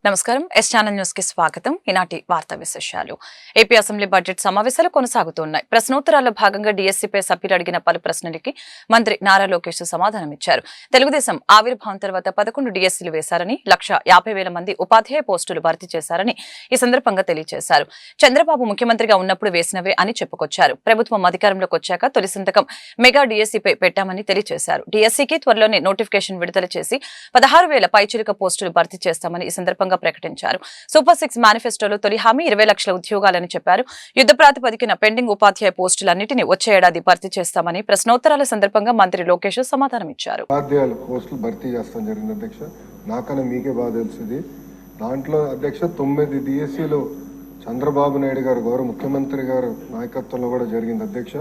నమస్కారం S channel news కి స్వాగతం. ఈనాటి వార్తా విశేషాలు. ఏపీ అసెంబ్లీ బడ్జెట్ సమావేశాలు కొనసాగుతున్నాయి. ప్రశ్నోత్తరాల్లో భాగంగా డీఎస్సీపై సభ్యులు అడిగిన పలు ప్రశ్నలకి మంత్రి నారా లోకేష్ సమాధానమిచ్చారు. తెలుగుదేశం ఆవిర్భావం తర్వాత 11 డీఎస్సీలు వేశారని 1,50,000 మంది ఉపాధ్యాయ పోస్టులు భర్తీ చేశారని ఈ సందర్భంగా తెలియజేశారు. చంద్రబాబు ముఖ్యమంత్రిగా ఉన్నప్పుడు వేసినవే అని చెప్పుకొచ్చారు. ప్రభుత్వం అధికారంలోకి వచ్చాక తొలి సంతకం మెగా డీఎస్సీపై పెట్టామని తెలియజేశారు. డీఎస్సీకి త్వరలోనే నోటిఫికేషన్ విడుదల చేసి 16,000 పైచిలుక పోస్టులు భర్తీ చేస్తామని ఈ సందర్భంగా ప్రకటించారు. సూపర్ 6 మేనిఫెస్టోలో తొలి హామీ 20 లక్షల ఉద్యోగాలని చెప్పారు. యుద్ధ ప్రాతిపదికన పెండింగ్ ఉపాధ్యాయ పోస్టులన్నింటినీ వచ్చే ఏడాది భర్తీ చేస్తామని ప్రశ్నోత్తరాల సందర్భంగా మంత్రి లోకేష్ సమాధానమిచ్చారు. పోస్టులు భర్తీ చేస్తాం జరిగింది అధ్యక్ష. నాకన్నా మీకే బాగా తెలిసింది. దాంట్లో అధ్యక్ష 9 డిఎస్సీలు చంద్రబాబు నాయుడు గారు గౌరవ ముఖ్యమంత్రి గారు నాయకత్వంలో కూడా జరిగింది అధ్యక్ష.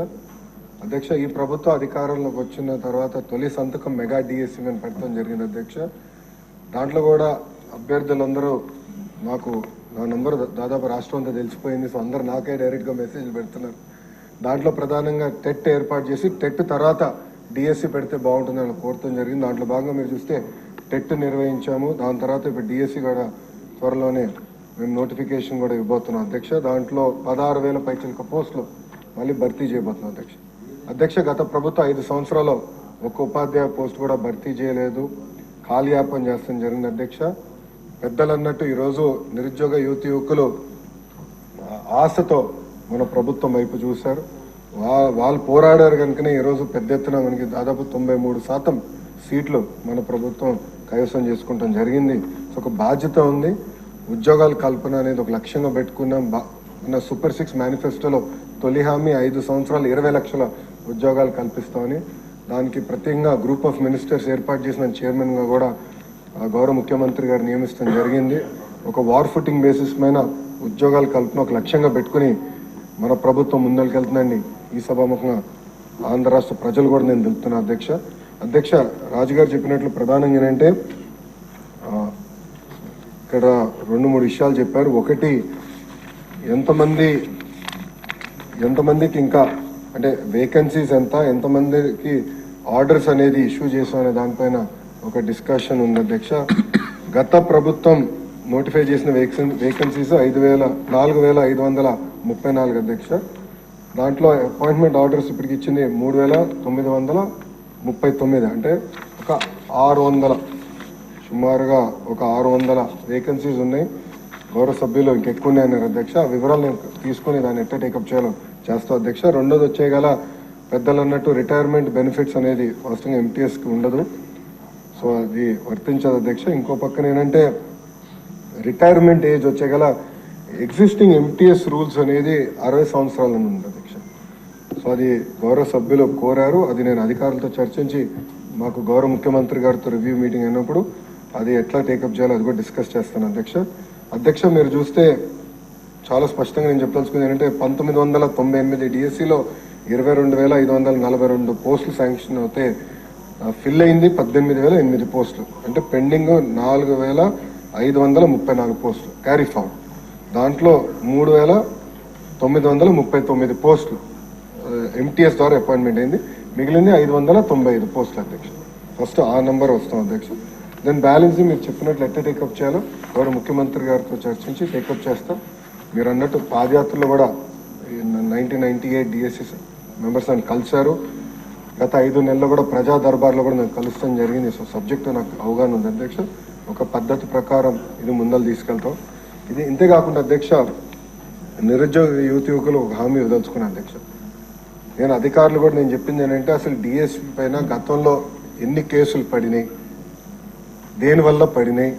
ఈ ప్రభుత్వ అధికారంలోకి వచ్చిన తర్వాత తొలి సంతకం మెగా డిఎస్సీ అని పెట్టడం జరిగింది అధ్యక్ష. దాంట్లో కూడా అభ్యర్థులందరూ నాకు నా నంబర్ దాదాపు రాష్ట్రం అంతా తెలిసిపోయింది. సో అందరు నాకే డైరెక్ట్గా మెసేజ్లు పెడుతున్నారు. దాంట్లో ప్రధానంగా టెట్ ఏర్పాటు చేసి టెట్ తర్వాత డిఎస్సీ పెడితే బాగుంటుందని కోరటం జరిగింది. దాంట్లో భాగంగా మీరు చూస్తే టెట్ నిర్వహించాము. దాని తర్వాత ఇప్పుడు డిఎస్సీ కూడా త్వరలోనే మేము నోటిఫికేషన్ కూడా ఇవ్వబోతున్నాం అధ్యక్ష. దాంట్లో 16,000 పైచిలుక పోస్టులు మళ్ళీ భర్తీ చేయబోతున్నాం అధ్యక్ష. గత ప్రభుత్వం 5 సంవత్సరాలు ఒక్క ఉపాధ్యాయ పోస్ట్ కూడా భర్తీ చేయలేదు, కాలయాపన చేస్తాం జరిగింది అధ్యక్ష. పెద్దలు అన్నట్టు ఈరోజు నిరుద్యోగ యువకులు ఆశతో మన ప్రభుత్వం వైపు చూశారు. వాళ్ళు పోరాడారు కనుకనే ఈరోజు పెద్ద ఎత్తున మనకి దాదాపు 93% సీట్లు మన ప్రభుత్వం కైవసం చేసుకుంటాం జరిగింది. ఒక బాధ్యత ఉంది. ఉద్యోగాల కల్పన అనేది ఒక లక్ష్యంగా పెట్టుకున్నాం. మన సూపర్ 6 మేనిఫెస్టోలో తొలి హామీ 5 సంవత్సరాలు 20 లక్షల ఉద్యోగాలు కల్పిస్తామని, దానికి ప్రత్యేకంగా గ్రూప్ ఆఫ్ మినిస్టర్స్ ఏర్పాటు చేసిన చైర్మన్గా కూడా గౌరవ ముఖ్యమంత్రి గారు నియమిస్తాం జరిగింది. ఒక వార్ ఫుటింగ్ బేసిస్ పైన ఉద్యోగాల కల్పన ఒక లక్ష్యంగా పెట్టుకుని మన ప్రభుత్వం ముందరికెళ్తుందండి. ఈ సభాముఖంగా ఆంధ్ర రాష్ట్ర ప్రజలు కూడా నేను తెలుపుతున్నా అధ్యక్ష. రాజుగారు చెప్పినట్లు ప్రధానంగా ఏంటంటే ఇక్కడ 2-3 విషయాలు చెప్పారు. ఒకటి, ఎంతమందికి ఇంకా అంటే వేకెన్సీస్ ఎంతమందికి ఆర్డర్స్ అనేది ఇష్యూ చేసాం అనే దానిపైన ఒక డిస్కషన్ ఉంది అధ్యక్ష. గత ప్రభుత్వం నోటిఫై చేసిన వేకెన్సీస్ 4,534 అధ్యక్ష. దాంట్లో అపాయింట్మెంట్ ఆర్డర్స్ ఇప్పటికి ఇచ్చింది 3,939, అంటే ఒక 600 సుమారుగా ఒక 600 వేకెన్సీస్ ఉన్నాయి. గౌరవ సభ్యులు ఇంకెక్కువ ఉన్నాయన్నారు అధ్యక్ష. ఆ వివరాలు నేను తీసుకుని దాన్ని ఎట్లా టేకప్ చేయాలో చేస్తాం అధ్యక్ష. రెండోది వచ్చేగల పెద్దలు అన్నట్టు రిటైర్మెంట్ బెనిఫిట్స్ అనేది వాస్తవంగా ఎంటీఎస్కి ఉండదు, సో అది వర్తించదు అధ్యక్ష. ఇంకో పక్కన ఏంటంటే రిటైర్మెంట్ ఏజ్ వచ్చేగల ఎగ్జిస్టింగ్ ఎంటీఎస్ రూల్స్ అనేది 60 సంవత్సరాలని ఉంది అధ్యక్ష. సో అది గౌరవ సభ్యులు కోరారు. అది నేను అధికారులతో చర్చించి మాకు గౌరవ ముఖ్యమంత్రి గారితో రివ్యూ మీటింగ్ అయినప్పుడు అది ఎట్లా టేకప్ చేయాలో అది కూడా డిస్కస్ చేస్తాను అధ్యక్ష. మీరు చూస్తే చాలా స్పష్టంగా నేను చెప్పదలుచుకుంది ఏంటంటే 1998 డిఎస్సీలో 22,542 పోస్టులు శాంక్షన్ అవుతే ఫిల్ అయింది 18,008 పోస్టులు, అంటే పెండింగ్ 4,534 పోస్టులు క్యారీ ఫార్వర్డ్. దాంట్లో 3,939 పోస్టులు ఎంటీఎస్ ద్వారా అపాయింట్మెంట్ అయింది. మిగిలింది 595 పోస్టులు అధ్యక్ష. ఫస్ట్ ఆ నెంబర్ వస్తాం అధ్యక్ష. దెన్ బ్యాలెన్స్ మీరు చెప్పినట్లు ఎట్లా టేకప్ చేయాలో గౌరవ ముఖ్యమంత్రి గారితో చర్చించి టేకప్ చేస్తాం. మీరు అన్నట్టు పాదయాత్రలో కూడా 1998 డిఎస్సీ మెంబర్స్ అని కలిశారు. గత 5 నెలల్లో కూడా ప్రజా దర్బార్లో కూడా నాకు కలుస్తాం జరిగింది. సో సబ్జెక్టు నాకు అవగాహన ఉంది అధ్యక్ష. ఒక పద్ధతి ప్రకారం ఇది ముందలు తీసుకెళ్తాం. ఇది ఇంతేకాకుండా అధ్యక్ష, నిరుద్యోగ యువకులు ఒక హామీ వదలుచుకున్నాను అధ్యక్ష. నేను అధికారులు కూడా నేను చెప్పింది ఏంటంటే అసలు డిఎస్పీ పైన గతంలో ఎన్ని కేసులు పడినాయి, దేనివల్ల పడినాయి,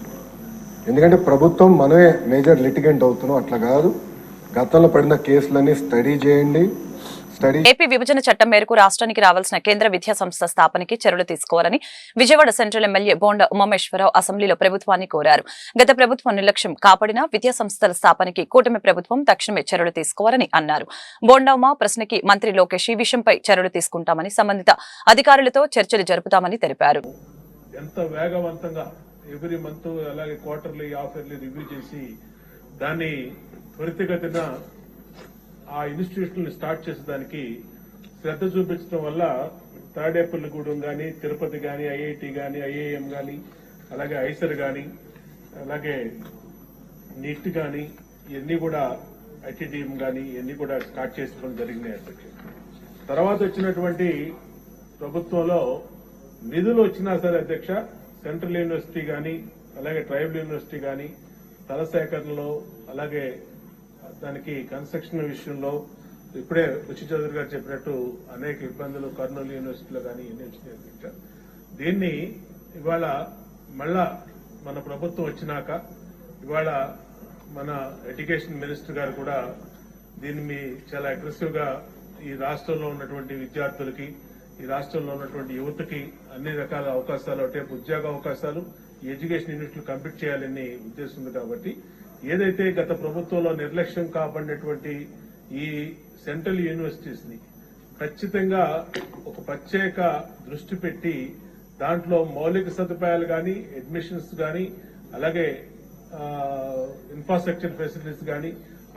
ఎందుకంటే ప్రభుత్వం మనమే మేజర్ లిటిగెంట్ అవుతున్నాం, అట్లా కాదు. గతంలో పడిన కేసులన్నీ స్టడీ చేయండి. ఏపీ విభజన చట్టం మేరకు రాష్ట్రానికి రావాల్సిన కేంద్ర విద్యా సంస్థ స్థాపనకి చర్యలు తీసుకోవాలని విజయవాడ సెంట్రల్ ఎమ్మెల్యే బోండా ఉమామేశ్వరరావు అసెంబ్లీలో ప్రభుత్వాన్ని కోరారు. గత ప్రభుత్వం నిర్లక్ష్యం కాపాడిన విద్యా సంస్థల స్థాపనకి కూటమి ప్రభుత్వం తక్షణమే చర్యలు తీసుకోవాలని అన్నారు. బోండా ఉమా ప్రశ్నకి మంత్రి లోకేష్ ఈ విషయంపై చర్యలు తీసుకుంటామని, సంబంధిత అధికారులతో చర్చలు జరుపుతామని తెలిపారు. ఎంత వేగవంతంగా ఎవ్రీ మంత్ అలాగే క్వార్టర్లీ హాఫర్లీ రివ్యూ చేసి దాన్ని త్వరితగతిన ఆ ఇన్స్టిట్యూషన్ స్టార్ట్ చేసేదానికి శ్రద్ధ చూపించడం వల్ల తాడేపల్లిగూడెం కానీ, తిరుపతి కానీ, ఐఐటి కానీ, ఐఐఎం కానీ, అలాగే ఐసర్ కానీ, అలాగే నీట్ కానీ ఇవన్నీ కూడా ఐటీ టీమ్ కానీ ఇవన్నీ కూడా స్టార్ట్ చేసుకోవడం జరిగినాయి అధ్యక్ష. తర్వాత వచ్చినటువంటి ప్రభుత్వంలో నిధులు వచ్చినా సరే అధ్యక్ష, సెంట్రల్ యూనివర్సిటీ కానీ అలాగే ట్రైబల్ యూనివర్సిటీ కానీ స్థల సేకరణలో అలాగే దానికి కన్స్ట్రక్షన్ విషయంలో ఇప్పుడే రుచి చౌదరి గారు చెప్పినట్టు అనేక ఇబ్బందులు కర్నూలు యూనివర్సిటీలో కానీ ఇవన్నీ వచ్చినాయి అధ్యక్ష. దీన్ని ఇవాళ మళ్ళా మన ప్రభుత్వం వచ్చినాక ఇవాళ మన ఎడ్యుకేషన్ మినిస్టర్ గారు కూడా దీన్ని చాలా అగ్రెసివ్ గా ఈ రాష్ట్రంలో ఉన్నటువంటి విద్యార్థులకి, ఈ రాష్ట్రంలో ఉన్నటువంటి యువతకి అన్ని రకాల అవకాశాలు, అంటే ఉద్యోగ అవకాశాలు ఈ ఎడ్యుకేషన్ యూనివర్సిటీలు కంప్లీట్ చేయాలని ఉద్దేశం ఉంది. కాబట్టి ఏదైతే గత ప్రభుత్వంలో నిర్లక్ష్యం కాబడినటువంటి ఈ సెంట్రల్ యూనివర్సిటీస్ ని ఖచ్చితంగా ఒక ప్రత్యేక దృష్టి పెట్టి దాంట్లో మౌలిక సదుపాయాలు కానీ, అడ్మిషన్స్ కానీ, అలాగే ఇన్ఫ్రాస్ట్రక్చర్ ఫెసిలిటీస్ కానీ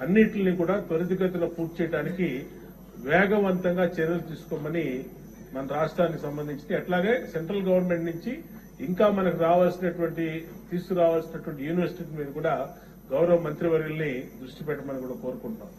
అన్నింటినీ కూడా త్వరితగతిన పూర్తి చేయడానికి వేగవంతంగా చర్యలు తీసుకోమని మన రాష్ట్రానికి సంబంధించి, అట్లాగే సెంట్రల్ గవర్నమెంట్ నుంచి ఇంకా మనకు తీసుకురావాల్సినటువంటి యూనివర్సిటీ మీద కూడా గౌరవ మంత్రివర్యుల్ని దృష్టి పెట్టమని కూడా కోరుకుంటున్నాం.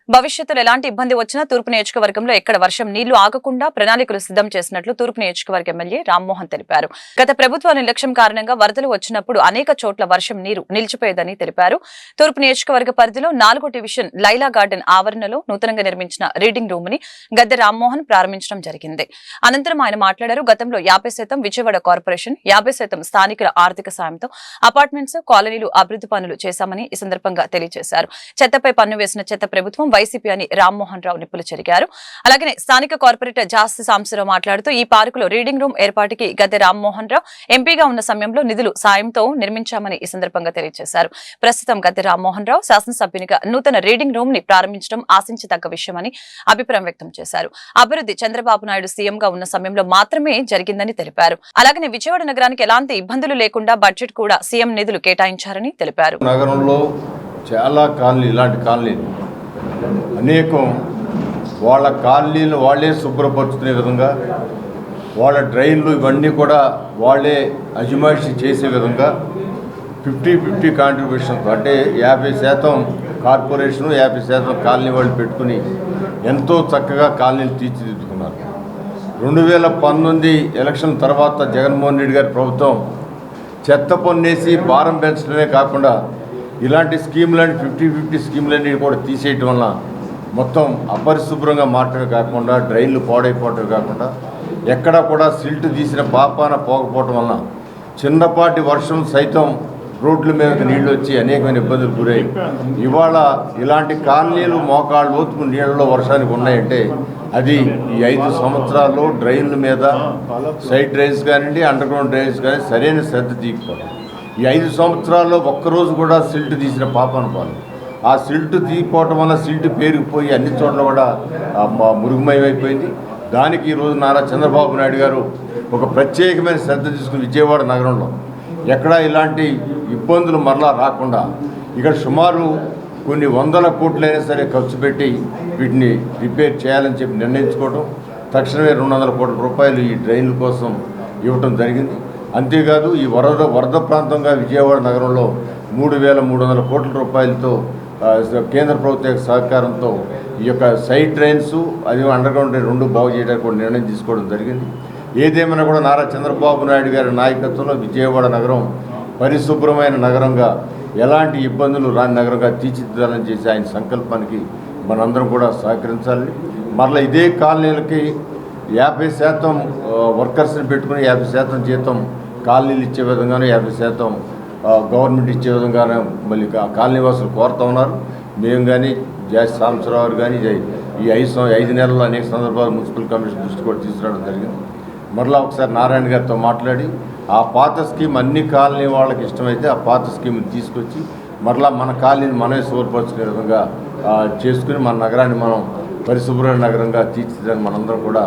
భవిష్యత్తులో ఎలాంటి ఇబ్బంది వచ్చినా తూర్పు నియోజకవర్గంలో ఎక్కడ వర్షం నీళ్లు ఆగకుండా ప్రణాళికలు సిద్ధం చేసినట్లు తూర్పు నియోజకవర్గ ఎమ్మెల్యే రామ్మోహన్ తెలిపారు. గత ప్రభుత్వ నిర్లక్ష్యం కారణంగా వరదలు వచ్చినప్పుడు అనేక చోట్ల వర్షం నీరు నిలిచిపోయేదని తెలిపారు. తూర్పు నియోజకవర్గ పరిధిలో 4వ డివిజన్ లైలా గార్డెన్ ఆవరణలో నూతనంగా నిర్మించిన రీడింగ్ రూమ్ ని గద్దె రామ్మోహన్ ప్రారంభించడం జరిగింది. అనంతరం ఆయన మాట్లాడారు. గతంలో 50% విజయవాడ కార్పొరేషన్, 50% స్థానికుల ఆర్థిక సాయంతో అపార్ట్మెంట్స్, కాలనీలు అభివృద్ధి పనులు చేశామని ఈ సందర్భంగా తెలియజేశారు. చెత్తపై పన్ను వేసిన చెత్త ప్రభుత్వం వైసీపీ అని రామ్మోహన్ రావు నిప్పులు చెరిగారు. అలాగే స్థానిక కార్పొరేటర్ జాస్తి సాంబశివరావు మాట్లాడుతూ ఈ పార్కులో రీడింగ్ రూమ్ ఏర్పాటుకి గద్దె రామ్మోహన్ రావు ఎంపీగా ఉన్న సమయంలో నిధులు సాయంతో నిర్మించామని ఈ సందర్భంగా తెలియజేశారు. ప్రస్తుతం గద్దె రామ్మోహన్ రావు శాసనసభ్యునిగా నూతన రీడింగ్ రూమ్ ని ప్రారంభించడం ఆశించదగ్గ విషయమని అభిప్రాయం వ్యక్తం చేశారు. అభివృద్ధి చంద్రబాబు నాయుడు సీఎంగా ఉన్న సమయంలో మాత్రమే జరిగిందని తెలిపారు. అలాగే విజయవాడ నగరానికి ఎలాంటి ఇబ్బందులు లేకుండా బడ్జెట్ కూడా సీఎం నిధులు కేటాయించారని తెలిపారు. నగరంలో చాలా కాలనీ, ఇలాంటి కాలనీలు అనేకం వాళ్ళ కాలనీలు వాళ్ళే శుభ్రపరుచుకునే విధంగా, వాళ్ళ డ్రైన్లు ఇవన్నీ కూడా వాళ్ళే అజమాయిషీ చేసే విధంగా 50-50 కాంట్రిబ్యూషన్, అంటే 50% కార్పొరేషను, 50% కాలనీ వాళ్ళు పెట్టుకుని ఎంతో చక్కగా కాలనీలు తీర్చిదిద్దుకున్నారు. 2019 ఎలక్షన్ తర్వాత జగన్మోహన్ రెడ్డి గారి ప్రభుత్వం చెత్త పన్నేసి భారం పెంచడమే కాకుండా ఇలాంటి స్కీములని 50-50 స్కీములన్నీ కూడా తీసేయటం వల్ల మొత్తం అపరిశుభ్రంగా మారటమే కాకుండా, డ్రైన్లు పాడైపోవటమే కాకుండా, ఎక్కడా కూడా సిల్ట్ తీసిన పాపాన పోకపోవటం వలన చిన్నపాటి వర్షం సైతం రోడ్ల మీద నీళ్లు వచ్చి అనేకమైన ఇబ్బందులు గురయ్యాయి. ఇవాళ ఇలాంటి కాలనీలు మోకాళ్ళ లోతుకు నీళ్ళలో వర్షానికి ఉన్నాయంటే అది ఈ 5 సంవత్సరాల్లో డ్రైన్ల మీద, సైడ్ డ్రైన్స్ కానివ్వండి, అండర్ గ్రౌండ్ డ్రైన్స్ కానీ సరైన శ్రద్ధ తీసుకోవాలి. ఈ 5 సంవత్సరాల్లో ఒక్కరోజు కూడా సిల్ట్ తీసిన పాపాన పాలు. ఆ సిల్ట్ తీయకపోవటం వల్ల సిల్ట్ పేరుకుపోయి అన్ని చోట్ల కూడా మురుగుమయమైపోయింది. దానికి ఈరోజు నారా చంద్రబాబు నాయుడు గారు ఒక ప్రత్యేకమైన శ్రద్ధ తీసుకుని విజయవాడ నగరంలో ఎక్కడా ఇలాంటి ఇబ్బందులు మరలా రాకుండా ఇక్కడ సుమారు కొన్ని 100 కోట్లైనా సరే ఖర్చు పెట్టి వీటిని రిపేర్ చేయాలని చెప్పి నిర్ణయించుకోవడం, తక్షణమే 200 కోట్ల రూపాయలు ఈ డ్రైన్ల కోసం ఇవ్వటం జరిగింది. అంతేకాదు ఈ వరద ప్రాంతంగా విజయవాడ నగరంలో 3,300 కోట్ల రూపాయలతో కేంద్ర ప్రభుత్వ సహకారంతో ఈ యొక్క సైడ్ డ్రైన్స్, అది అండర్గ్రౌండ్ డ్రైన్ 2 బాగు చేయడానికి కూడా నిర్ణయం తీసుకోవడం జరిగింది. ఏదేమైనా కూడా నారా చంద్రబాబు నాయుడు గారి నాయకత్వంలో విజయవాడ నగరం పరిశుభ్రమైన నగరంగా, ఎలాంటి ఇబ్బందులు రాని నగరంగా తీర్చిదిద్దాలని చేసి ఆయన సంకల్పానికి మనందరం కూడా సహకరించాలని, మరలా ఇదే కాలనీలకి 50% వర్కర్స్ని పెట్టుకుని 50% జీతం కాలనీలు ఇచ్చే విధంగానే 50% గవర్నమెంట్ ఇచ్చే విధంగానే మళ్ళీ కాలనీ వాసులు కోరుతూ ఉన్నారు. మేము కానీ జాస్తి సాంబశివరావు కానీ ఈ 5 నెలల్లో అనేక సందర్భాలు మున్సిపల్ కమిషన్ దృష్టి కూడా తీసుకురావడం జరిగింది. మరలా ఒకసారి నారాయణ గారితో మాట్లాడి ఆ పాత స్కీమ్ అన్ని కాలనీ వాళ్ళకి ఇష్టమైతే ఆ పాత స్కీమ్ని తీసుకొచ్చి మరలా మన కాలనీని మనమే శుభ్రపరుచుకునే విధంగా చేసుకుని మన నగరాన్ని మనం పరిశుభ్రమైన నగరంగా తీర్చిదని మనందరం కూడా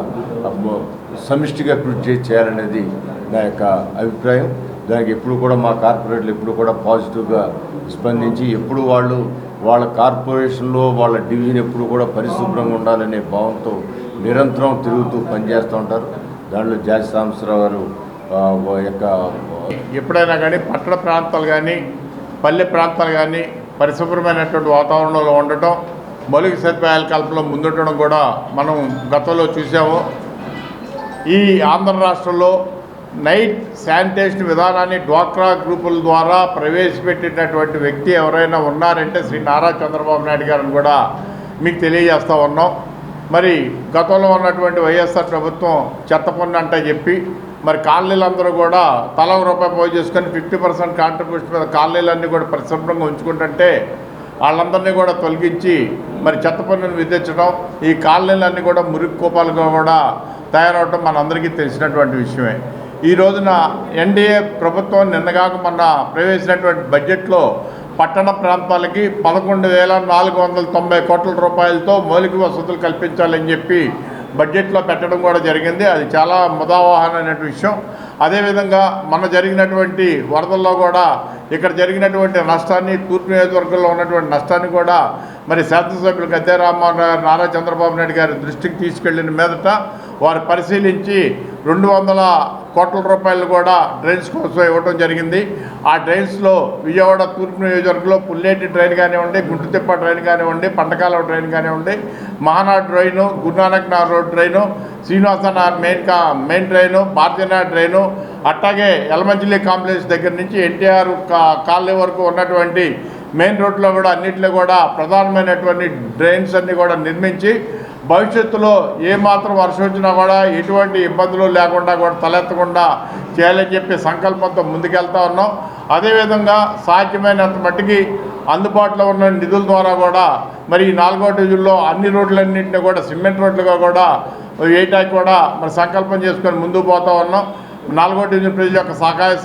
సమిష్టిగా కృషి చేయాలనేది నా యొక్క అభిప్రాయం. దానికి ఎప్పుడు కూడా మా కార్పొరేటర్లు ఎప్పుడు కూడా పాజిటివ్గా స్పందించి ఎప్పుడు వాళ్ళ కార్పొరేషన్లో వాళ్ళ డివిజన్ ఎప్పుడు కూడా పరిశుభ్రంగా ఉండాలనే భావంతో నిరంతరం తిరుగుతూ పనిచేస్తూ ఉంటారు. దాంట్లో జాస్తి సాంబశివరావు గారు యొక్క ఎప్పుడైనా కానీ పట్టణ ప్రాంతాలు కానీ పల్లె ప్రాంతాలు కానీ పరిశుభ్రమైనటువంటి వాతావరణంలో ఉండటం, మౌలిక సదుపాయాల కల్పనలో ముందుండడం కూడా మనం గతంలో చూసాము. ఈ ఆంధ్ర రాష్ట్రంలో నైట్ శానిటేషన్ విధానాన్ని డ్వాక్రా గ్రూపుల ద్వారా ప్రవేశపెట్టినటువంటి వ్యక్తి ఎవరైనా ఉన్నారంటే శ్రీ నారా చంద్రబాబు నాయుడు గారిని కూడా మీకు తెలియజేస్తూ ఉన్నాం. మరి గతంలో ఉన్నటువంటి వైఎస్ఆర్ ప్రభుత్వం చెత్త పన్ను అంటే చెప్పి మరి కాలనీలందరూ కూడా తల రూపాయి పోయి చేసుకొని 50% కాంట్రిబ్యూషన్ మీద కాలనీలన్నీ కూడా పరిశుభ్రంగా ఉంచుకుంటుంటే వాళ్ళందరినీ కూడా తొలగించి మరి చెత్త పన్నును విధించడం, ఈ కాలనీలన్నీ కూడా మురికి కూపాలుగా కూడా తయారవడం మనందరికీ తెలిసినటువంటి విషయమే. ఈ రోజున ఎన్డీఏ ప్రభుత్వం నిన్నగాక మొన్న ప్రవేశించినటువంటి బడ్జెట్లో పట్టణ ప్రాంతాలకి 11,490 కోట్ల రూపాయలతో మౌలిక వసతులు కల్పించాలని చెప్పి బడ్జెట్లో పెట్టడం కూడా జరిగింది. అది చాలా ముదావహమైన విషయం. అదేవిధంగా మన జరిగినటువంటి వరదల్లో కూడా ఇక్కడ జరిగినటువంటి నష్టాన్ని, తూర్పు నియోజకవర్గంలో ఉన్నటువంటి నష్టాన్ని కూడా మరి శాసనసభ్యులు గద్దె రామ్మోహన్ గారు, నారా చంద్రబాబు నాయుడు గారి దృష్టికి తీసుకెళ్లిన మీదట వారు పరిశీలించి 200 కోట్ల రూపాయలు కూడా డ్రైన్స్ కోసం ఇవ్వడం జరిగింది. ఆ డ్రైన్స్లో విజయవాడ తూర్పు నియోజకవర్గంలో పుల్లేటి డ్రైన్ కానివ్వండి, గుంటుతిప్ప డ్రైన్ కానివ్వండి, పంటకాల డ్రైన్ కానివ్వండి, మహానాడు డ్రైను, గురునానక్ నార్ road drain, Srinivasanagar main drain, భారతీయనాథ్ drain, అట్లాగే ఎలమంచిలి కాంప్లెక్స్ దగ్గర నుంచి ఎన్టీఆర్ కాలనీ వరకు ఉన్నటువంటి మెయిన్ రోడ్లో కూడా అన్నింటిలో కూడా ప్రధానమైనటువంటి డ్రైన్స్ అన్నీ కూడా నిర్మించి భవిష్యత్తులో ఏమాత్రం వర్షం వచ్చినా కూడా ఎటువంటి ఇబ్బందులు లేకుండా కూడా తలెత్తకుండా చేయాలని చెప్పి సంకల్పంతో ముందుకెళ్తా ఉన్నాం. అదేవిధంగా సాధ్యమైనంత మట్టికి అందుబాటులో ఉన్న నిధుల ద్వారా కూడా మరి ఈ 4వ డివిజన్లో అన్ని రోడ్లన్నింటినీ కూడా సిమెంట్ రోడ్లుగా కూడా వేయటానికి కూడా మరి సంకల్పం చేసుకొని ముందుకు పోతా ఉన్నాం. 4వ డివిజన్ ప్రజల యొక్క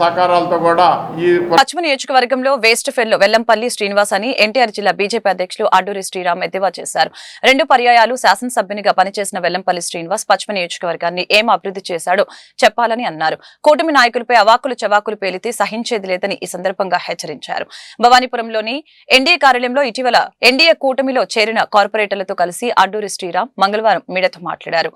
సహకారాలతో కూడా ఈ పశ్చిమ నియోజకవర్గంలో వేస్ట్ ఫెల్లో వెల్లంపల్లి శ్రీనివాస్ అని ఎన్టీఆర్ జిల్లా బీజేపీ అధ్యక్షులు అడ్డూరి శ్రీరామ్ ఎద్దేవా చేశారు. 2 పర్యాయాలు శాసనసభ్యునిగా పనిచేసిన వెల్లంపల్లి శ్రీనివాస్ పశ్చిమ నియోజకవర్గాన్ని ఏం అభివృద్ధి చేశాడో చెప్పాలని అన్నారు. కూటమి నాయకులపై అవాకులు చవాకులు పేలితే సహించేది లేదని ఈ సందర్భంగా హెచ్చరించారు. భవానీపురంలోని ఎన్డీఏ కార్యాలయంలో ఇటీవల ఎన్డీఏ కూటమిలో చేరిన కార్పొరేటర్లతో కలిసి అడ్డూరి శ్రీరామ్ మంగళవారం మీడియాతో మాట్లాడారు.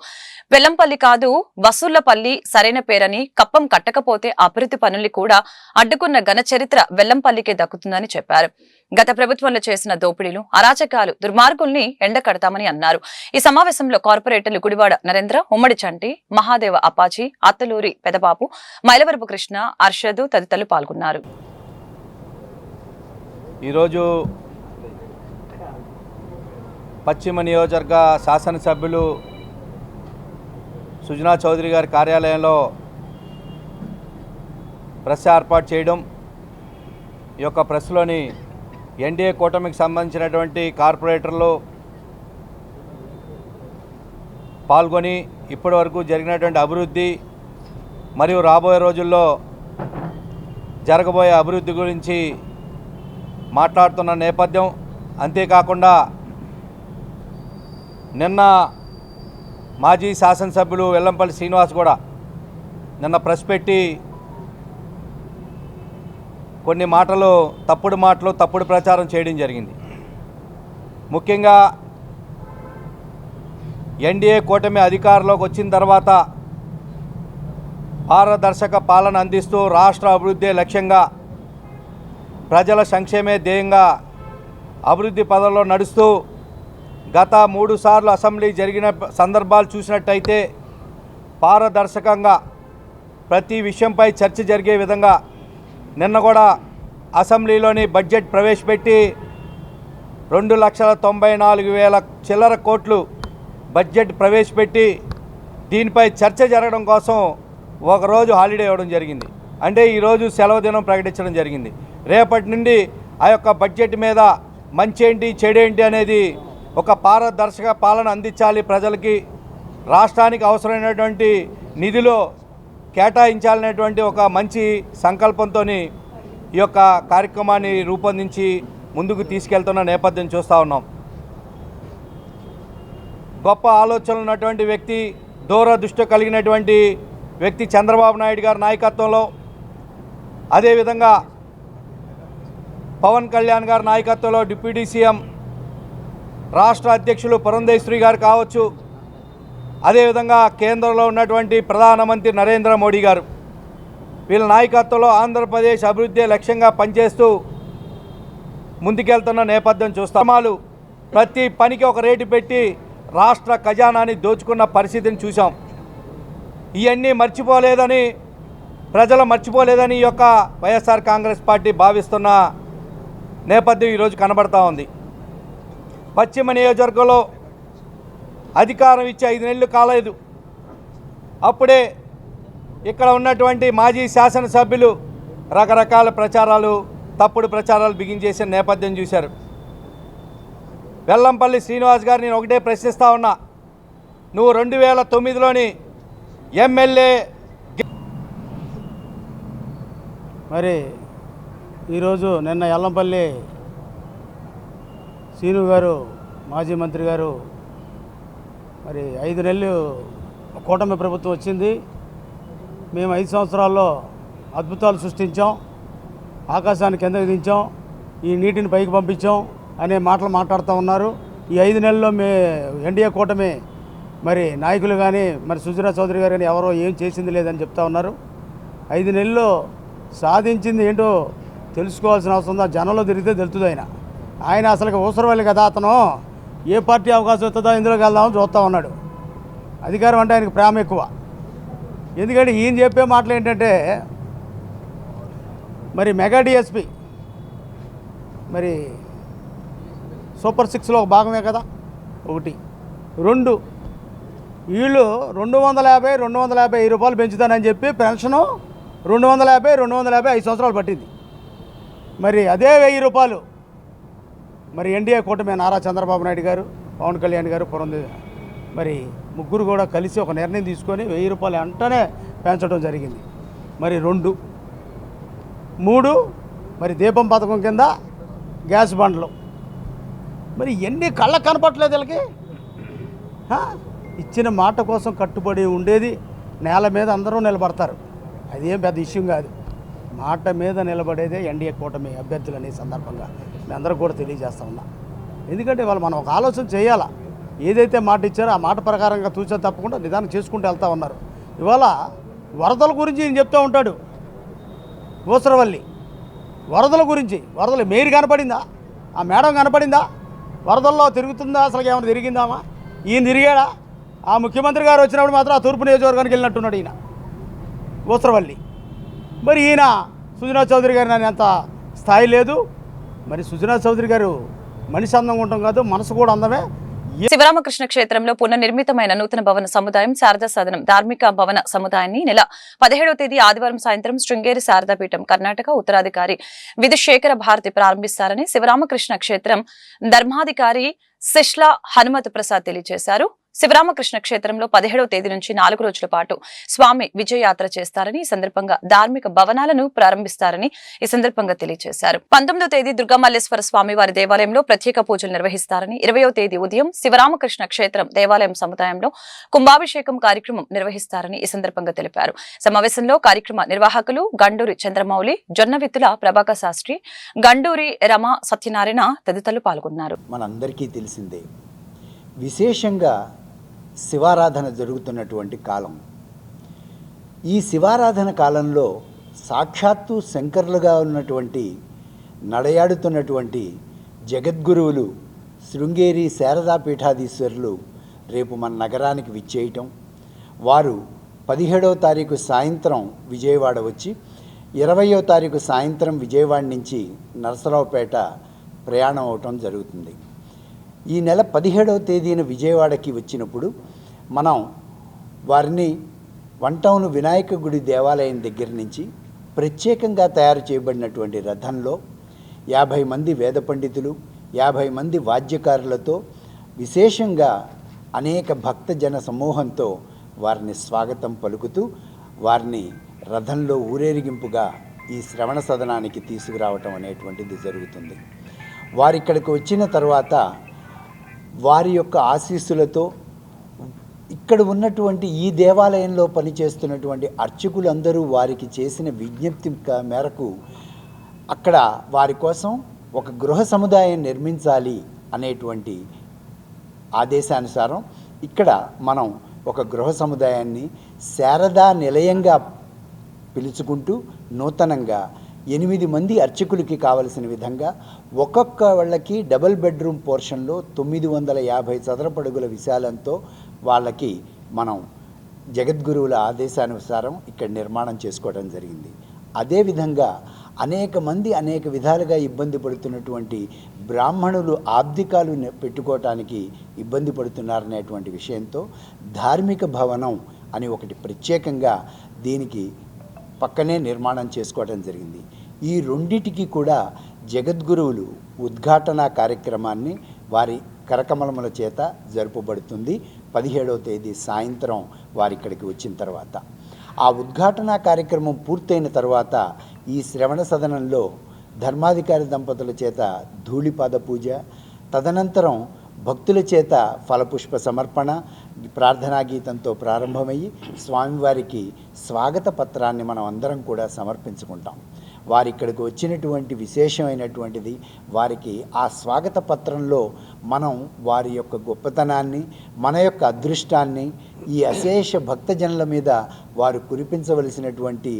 వెల్లంపల్లి కాదు వసూళ్లపల్లి సరైన పేరని, కప్పం కట్టకపోతే అభివృద్ధి పనుల్ని కూడా అడ్డుకున్న ఘన చరిత్ర వెల్లంపల్లికే దక్కుతుందని చెప్పారు. గత ప్రభుత్వంలో చేసిన దోపిడీలు, అరాచకాలు, దుర్మార్గుల్ని ఎండకడతామని అన్నారు. ఈ సమావేశంలో కార్పొరేటర్లు గుడివాడ నరేంద్ర, ఉమ్మడి చంటి, మహాదేవ అపాచి, అత్తలూరి పెదబాబు, మైలవరపు కృష్ణ, అర్షద్ తదితరులు పాల్గొన్నారు. ఈరోజు పశ్చిమ నియోజకవర్గ శాసనసభ్యులు సుజనా చౌదరి గారి కార్యాలయంలో ప్రెస్ ఏర్పాటు చేయడం, ఈ యొక్క ప్రెస్లోని ఎన్డీఏ కూటమికి సంబంధించినటువంటి కార్పొరేటర్లు పాల్గొని ఇప్పటి వరకు జరిగినటువంటి అభివృద్ధి మరియు రాబోయే రోజుల్లో జరగబోయే అభివృద్ధి గురించి మాట్లాడుతున్న నేపథ్యం. అంతేకాకుండా నిన్న మాజీ శాసనసభ్యులు వెల్లంపల్లి శ్రీనివాస్ కూడా నిన్న ప్రెస్ పెట్టి కొన్ని మాటలు, తప్పుడు ప్రచారం చేయడం జరిగింది. ముఖ్యంగా ఎన్డీఏ కూటమి అధికారంలోకి వచ్చిన తర్వాత పారదర్శక పాలన అందిస్తూ రాష్ట్ర అభివృద్ధి లక్ష్యంగా, ప్రజల సంక్షేమే ధ్యేయంగా అభివృద్ధి పదంలో నడుస్తూ గత 3 సార్లు అసెంబ్లీ జరిగిన సందర్భాలు చూసినట్టయితే పారదర్శకంగా ప్రతి విషయంపై చర్చ జరిగే విధంగా నిన్న కూడా అసెంబ్లీలోని బడ్జెట్ ప్రవేశపెట్టి 2,94,000 చిల్లర కోట్లు బడ్జెట్ ప్రవేశపెట్టి దీనిపై చర్చ జరగడం కోసం ఒకరోజు హాలిడే ఇవ్వడం జరిగింది. అంటే ఈరోజు సెలవు దినం ప్రకటించడం జరిగింది. రేపటి నుండి ఆ యొక్క బడ్జెట్ మీద మంచేంటి చెడేంటి అనేది ఒక పారదర్శక పాలన అందించాలి, ప్రజలకి రాష్ట్రానికి అవసరమైనటువంటి నిధులు కేటాయించాలనేటువంటి ఒక మంచి సంకల్పంతో ఈ యొక్క కార్యక్రమాన్ని రూపొందించి ముందుకు తీసుకెళ్తున్న నేపథ్యం చూస్తూ ఉన్నాం. గొప్ప ఆలోచనలు ఉన్నటువంటి వ్యక్తి, దూరదృష్టి కలిగినటువంటి వ్యక్తి చంద్రబాబు నాయుడు గారి నాయకత్వంలో, అదేవిధంగా పవన్ కళ్యాణ్ గారి నాయకత్వంలో డిప్యూటీ సీఎం రాష్ట్ర అధ్యక్షులు పురంధేశ్వరి గారు కావచ్చు, అదేవిధంగా కేంద్రంలో ఉన్నటువంటి ప్రధానమంత్రి నరేంద్ర మోడీ గారు, వీళ్ళ నాయకత్వంలో ఆంధ్రప్రదేశ్ అభివృద్ధి లక్ష్యంగా పనిచేస్తూ ముందుకెళ్తున్న నేపథ్యం చూస్తామాలు ప్రతి పనికి ఒక రేటు పెట్టి రాష్ట్ర ఖజానాని దోచుకున్న పరిస్థితిని చూసాం. ఇవన్నీ మర్చిపోలేదని ప్రజలు మర్చిపోలేదని ఈ యొక్క వైఎస్ఆర్ కాంగ్రెస్ పార్టీ భావిస్తున్న నేపథ్యం ఈరోజు కనబడతా ఉంది. పశ్చిమ నియోజకవర్గంలో అధికారం ఇచ్చి 5 నెలలు కాలేదు. అప్పుడే ఇక్కడ ఉన్నటువంటి మాజీ శాసనసభ్యులు రకరకాల ప్రచారాలు, తప్పుడు ప్రచారాలు బిగించేసిన నేపథ్యం చూశారు. వెల్లంపల్లి శ్రీనివాస్ గారు నేను ఒకటే ప్రశ్నిస్తూ ఉన్నా, నువ్వు 2009లోని ఎమ్మెల్యే మరి ఈరోజు నిన్న ఎల్లంపల్లి శ్రీను గారు మాజీ మంత్రి గారు మరి 5 నెలలు కూటమి ప్రభుత్వం వచ్చింది, మేము 5 సంవత్సరాల్లో అద్భుతాలు సృష్టించాం, ఆకాశాన్ని కిందకి దించాం, ఈ నీటిని పైకి పంపించాం అనే మాటలు మాట్లాడుతూ ఉన్నారు. ఈ 5 నెలల్లో ఎన్డీఏ కూటమి మరి నాయకులు కానీ మరి సుజనా చౌదరి గారు కానీ ఎవరో ఏం చేసింది లేదని చెప్తా ఉన్నారు. 5 నెలల్లో సాధించింది ఏంటో తెలుసుకోవాల్సిన అవసరం ఉందా? జనంలో తిరిగితే తెలుస్తుంది. ఆయన అసలు ఊసరవల్లి కదా, అతను ఏ పార్టీ అవకాశం వస్తుందో ఇందులోకి వెళ్దామని చూస్తూ ఉన్నాడు. అధికారం అంటే ఆయనకు ప్రేమ ఎక్కువ. ఎందుకంటే ఈయన చెప్పే మాటలు ఏంటంటే మరి మెగా డిఎస్పి మరి సూపర్ 6లో ఒక భాగమే కదా, 1 2 వీళ్ళు 250 రూపాయలు పెంచుతానని చెప్పి పెన్షను 250 5 సంవత్సరాలు పట్టింది. మరి అదే 1000 రూపాయలు మరి ఎన్డీఏ కూటమి నారా చంద్రబాబు నాయుడు గారు, పవన్ కళ్యాణ్ గారు, మరి ముగ్గురు కూడా కలిసి ఒక నిర్ణయం తీసుకొని 1000 రూపాయలు వెంటనే పెంచడం జరిగింది. మరి 2 3 మరి దీపం పథకం కింద గ్యాస్ బండ్లు, మరి ఎన్ని కళ్ళకు కనపట్లేదు వీళ్ళకి. ఇచ్చిన మాట కోసం కట్టుబడి ఉండేది నేల మీద అందరూ నిలబడతారు, అదేం పెద్ద ఇష్యూ కాదు. మాట మీద నిలబడేదే ఎన్డీఏ కూటమి అభ్యర్థులు అనే సందర్భంగా మీ అందరూ కూడా తెలియజేస్తా ఉన్నా. ఎందుకంటే వాళ్ళు మనం ఒక ఆలోచన చేయాలా, ఏదైతే మాట ఇచ్చారో ఆ మాట ప్రకారంగా తూచా తప్పకుండా నిదానం చేసుకుంటూ వెళ్తూ ఉన్నారు. ఇవాళ వరదల గురించి ఈయన చెప్తూ ఉంటాడు, ఊసరవల్లి వరదల గురించి. వరదలు మేరు కనపడిందా? ఆ మేడం కనపడిందా? వరదల్లో తిరుగుతుందా? అసలు ఏమైనా తిరిగిందామా? ఈయన తిరిగాడా? ఆ ముఖ్యమంత్రి గారు వచ్చినప్పుడు మాత్రం ఆ తూర్పు నియోజకవర్గానికి వెళ్ళినట్టున్నాడు ఈయన ఊసరవల్లి. మరి ఈయన సుజనా చౌదరి గారు నన్ను అంత స్థాయి లేదు. మరి సుజనా చౌదరి గారు మనిషి అందంగా ఉండటం కాదు, మనసు కూడా అందమే. శివరామకృష్ణ క్షేత్రంలో పునర్నిర్మితమైన నూతన భవన సముదాయం శారదా సదనం ధార్మిక భవన సముదాయాన్ని నెల 17వ తేదీ ఆదివారం సాయంత్రం శృంగేరి శారదాపీఠం కర్ణాటక ఉత్తరాధికారి విధుశేఖర భారతి ప్రారంభిస్తారని శివరామకృష్ణ క్షేత్రం ధర్మాధికారి శిష్లా హనుమత్ ప్రసాద్ తెలియజేశారు. శివరామకృష్ణ క్షేత్రంలో 17వ తేదీ నుంచి 4 రోజుల పాటు స్వామి విజయయాత్ర చేస్తారని, ఈ సందర్భంగా ధార్మిక భవనాలను ప్రారంభిస్తారని ఈ సందర్భంగా తెలియజేశారు. 19వ తేదీ దుర్గామల్లేశ్వర స్వామి వారి దేవాలయంలో ప్రత్యేక పూజలు నిర్వహిస్తారని, 20వ తేదీ ఉదయం శివరామకృష్ణ క్షేత్రం దేవాలయం సముదాయంలో కుంభాభిషేకం కార్యక్రమం నిర్వహిస్తారని ఈ సందర్భంగా తెలిపారు. సమావేశంలో కార్యక్రమ నిర్వాహకులు గండూరి చంద్రమౌళి, జొన్నవిత్తుల ప్రభాకర్ శాస్త్రి, గండూరి రమ సత్యనారాయణ తదితరులు పాల్గొన్నారు. మనందరికీ తెలిసిందే, విశేషంగా శివారాధన జరుగుతున్నటువంటి కాలం. ఈ శివారాధన కాలంలో సాక్షాత్తు శంకరులుగా ఉన్నటువంటి నడయాడుతున్నటువంటి జగద్గురువులు శృంగేరి శారదా పీఠాధీశ్వరులు రేపు మన నగరానికి విచ్చేయటం, వారు 17వ తారీఖు సాయంత్రం విజయవాడ వచ్చి 20వ తారీఖు సాయంత్రం విజయవాడ నుంచి నరసరావుపేట ప్రయాణం అవటం జరుగుతుంది. ఈ నెల 17వ తేదీన విజయవాడకి వచ్చినప్పుడు మనం వారిని వన్ టౌన్ వినాయక గుడి దేవాలయం దగ్గర నుంచి ప్రత్యేకంగా తయారు చేయబడినటువంటి రథంలో 50 మంది వేద పండితులు, 50 మంది వాద్యకారులతో విశేషంగా అనేక భక్తజన సమూహంతో వారిని స్వాగతం పలుకుతూ వారిని రథంలో ఊరేగింపుగా ఈ శ్రవణ సదనానికి తీసుకురావటం అనేటువంటిది జరుగుతుంది. వారిక్కడికి వచ్చిన తర్వాత వారి యొక్క ఆశీస్సులతో ఇక్కడ ఉన్నటువంటి ఈ దేవాలయంలో పనిచేస్తున్నటువంటి అర్చకులందరూ వారికి చేసిన విజ్ఞప్తి మేరకు అక్కడ వారి కోసం ఒక గృహ సముదాయం నిర్మించాలి అనేటువంటి ఆదేశానుసారం ఇక్కడ మనం ఒక గృహ సముదాయాన్ని శారదా నిలయంగా పిలుచుకుంటూ నూతనంగా 8 మంది అర్చకులకి కావలసిన విధంగా ఒక్కొక్క వాళ్ళకి డబుల్ బెడ్రూమ్ పోర్షన్లో 950 చదరపు అడుగుల విశాలంతో వాళ్ళకి మనం జగద్గురువుల ఆదేశానుసారం ఇక్కడ నిర్మాణం చేసుకోవడం జరిగింది. అదేవిధంగా అనేక మంది అనేక విధాలుగా ఇబ్బంది పడుతున్నటువంటి బ్రాహ్మణులు ఆబ్దికాలు పెట్టుకోవటానికి ఇబ్బంది పడుతున్నారనేటువంటి విషయంతో ధార్మిక భవనం అని ఒకటి ప్రత్యేకంగా దీనికి పక్కనే నిర్మాణం చేసుకోవడం జరిగింది. ఈ రెండిటికి కూడా జగద్గురువులు ఉద్ఘాటన కార్యక్రమాన్ని వారి కరకమలముల చేత జరుపబడుతుంది 17వ తేదీ సాయంత్రం వారి ఇక్కడికి వచ్చిన తర్వాత. ఆ ఉద్ఘాటన కార్యక్రమం పూర్తయిన తర్వాత ఈ శ్రవణ సదనంలో ధర్మాధికారి దంపతుల చేత ధూళిపాద పూజ, తదనంతరం భక్తుల చేత ఫలపుష్ప సమర్పణ, ప్రార్థనా గీతంతో ప్రారంభమయ్యి స్వామివారికి స్వాగత పత్రాన్ని మనం అందరం కూడా సమర్పించుకుంటాం. వారి ఇక్కడికి వచ్చినటువంటి విశేషమైనటువంటిది వారికి ఆ స్వాగత పత్రంలో మనం వారి యొక్క గొప్పతనాన్ని, మన యొక్క అదృష్టాన్ని, ఈ అశేష భక్తజనుల మీద వారు కురిపించవలసినటువంటి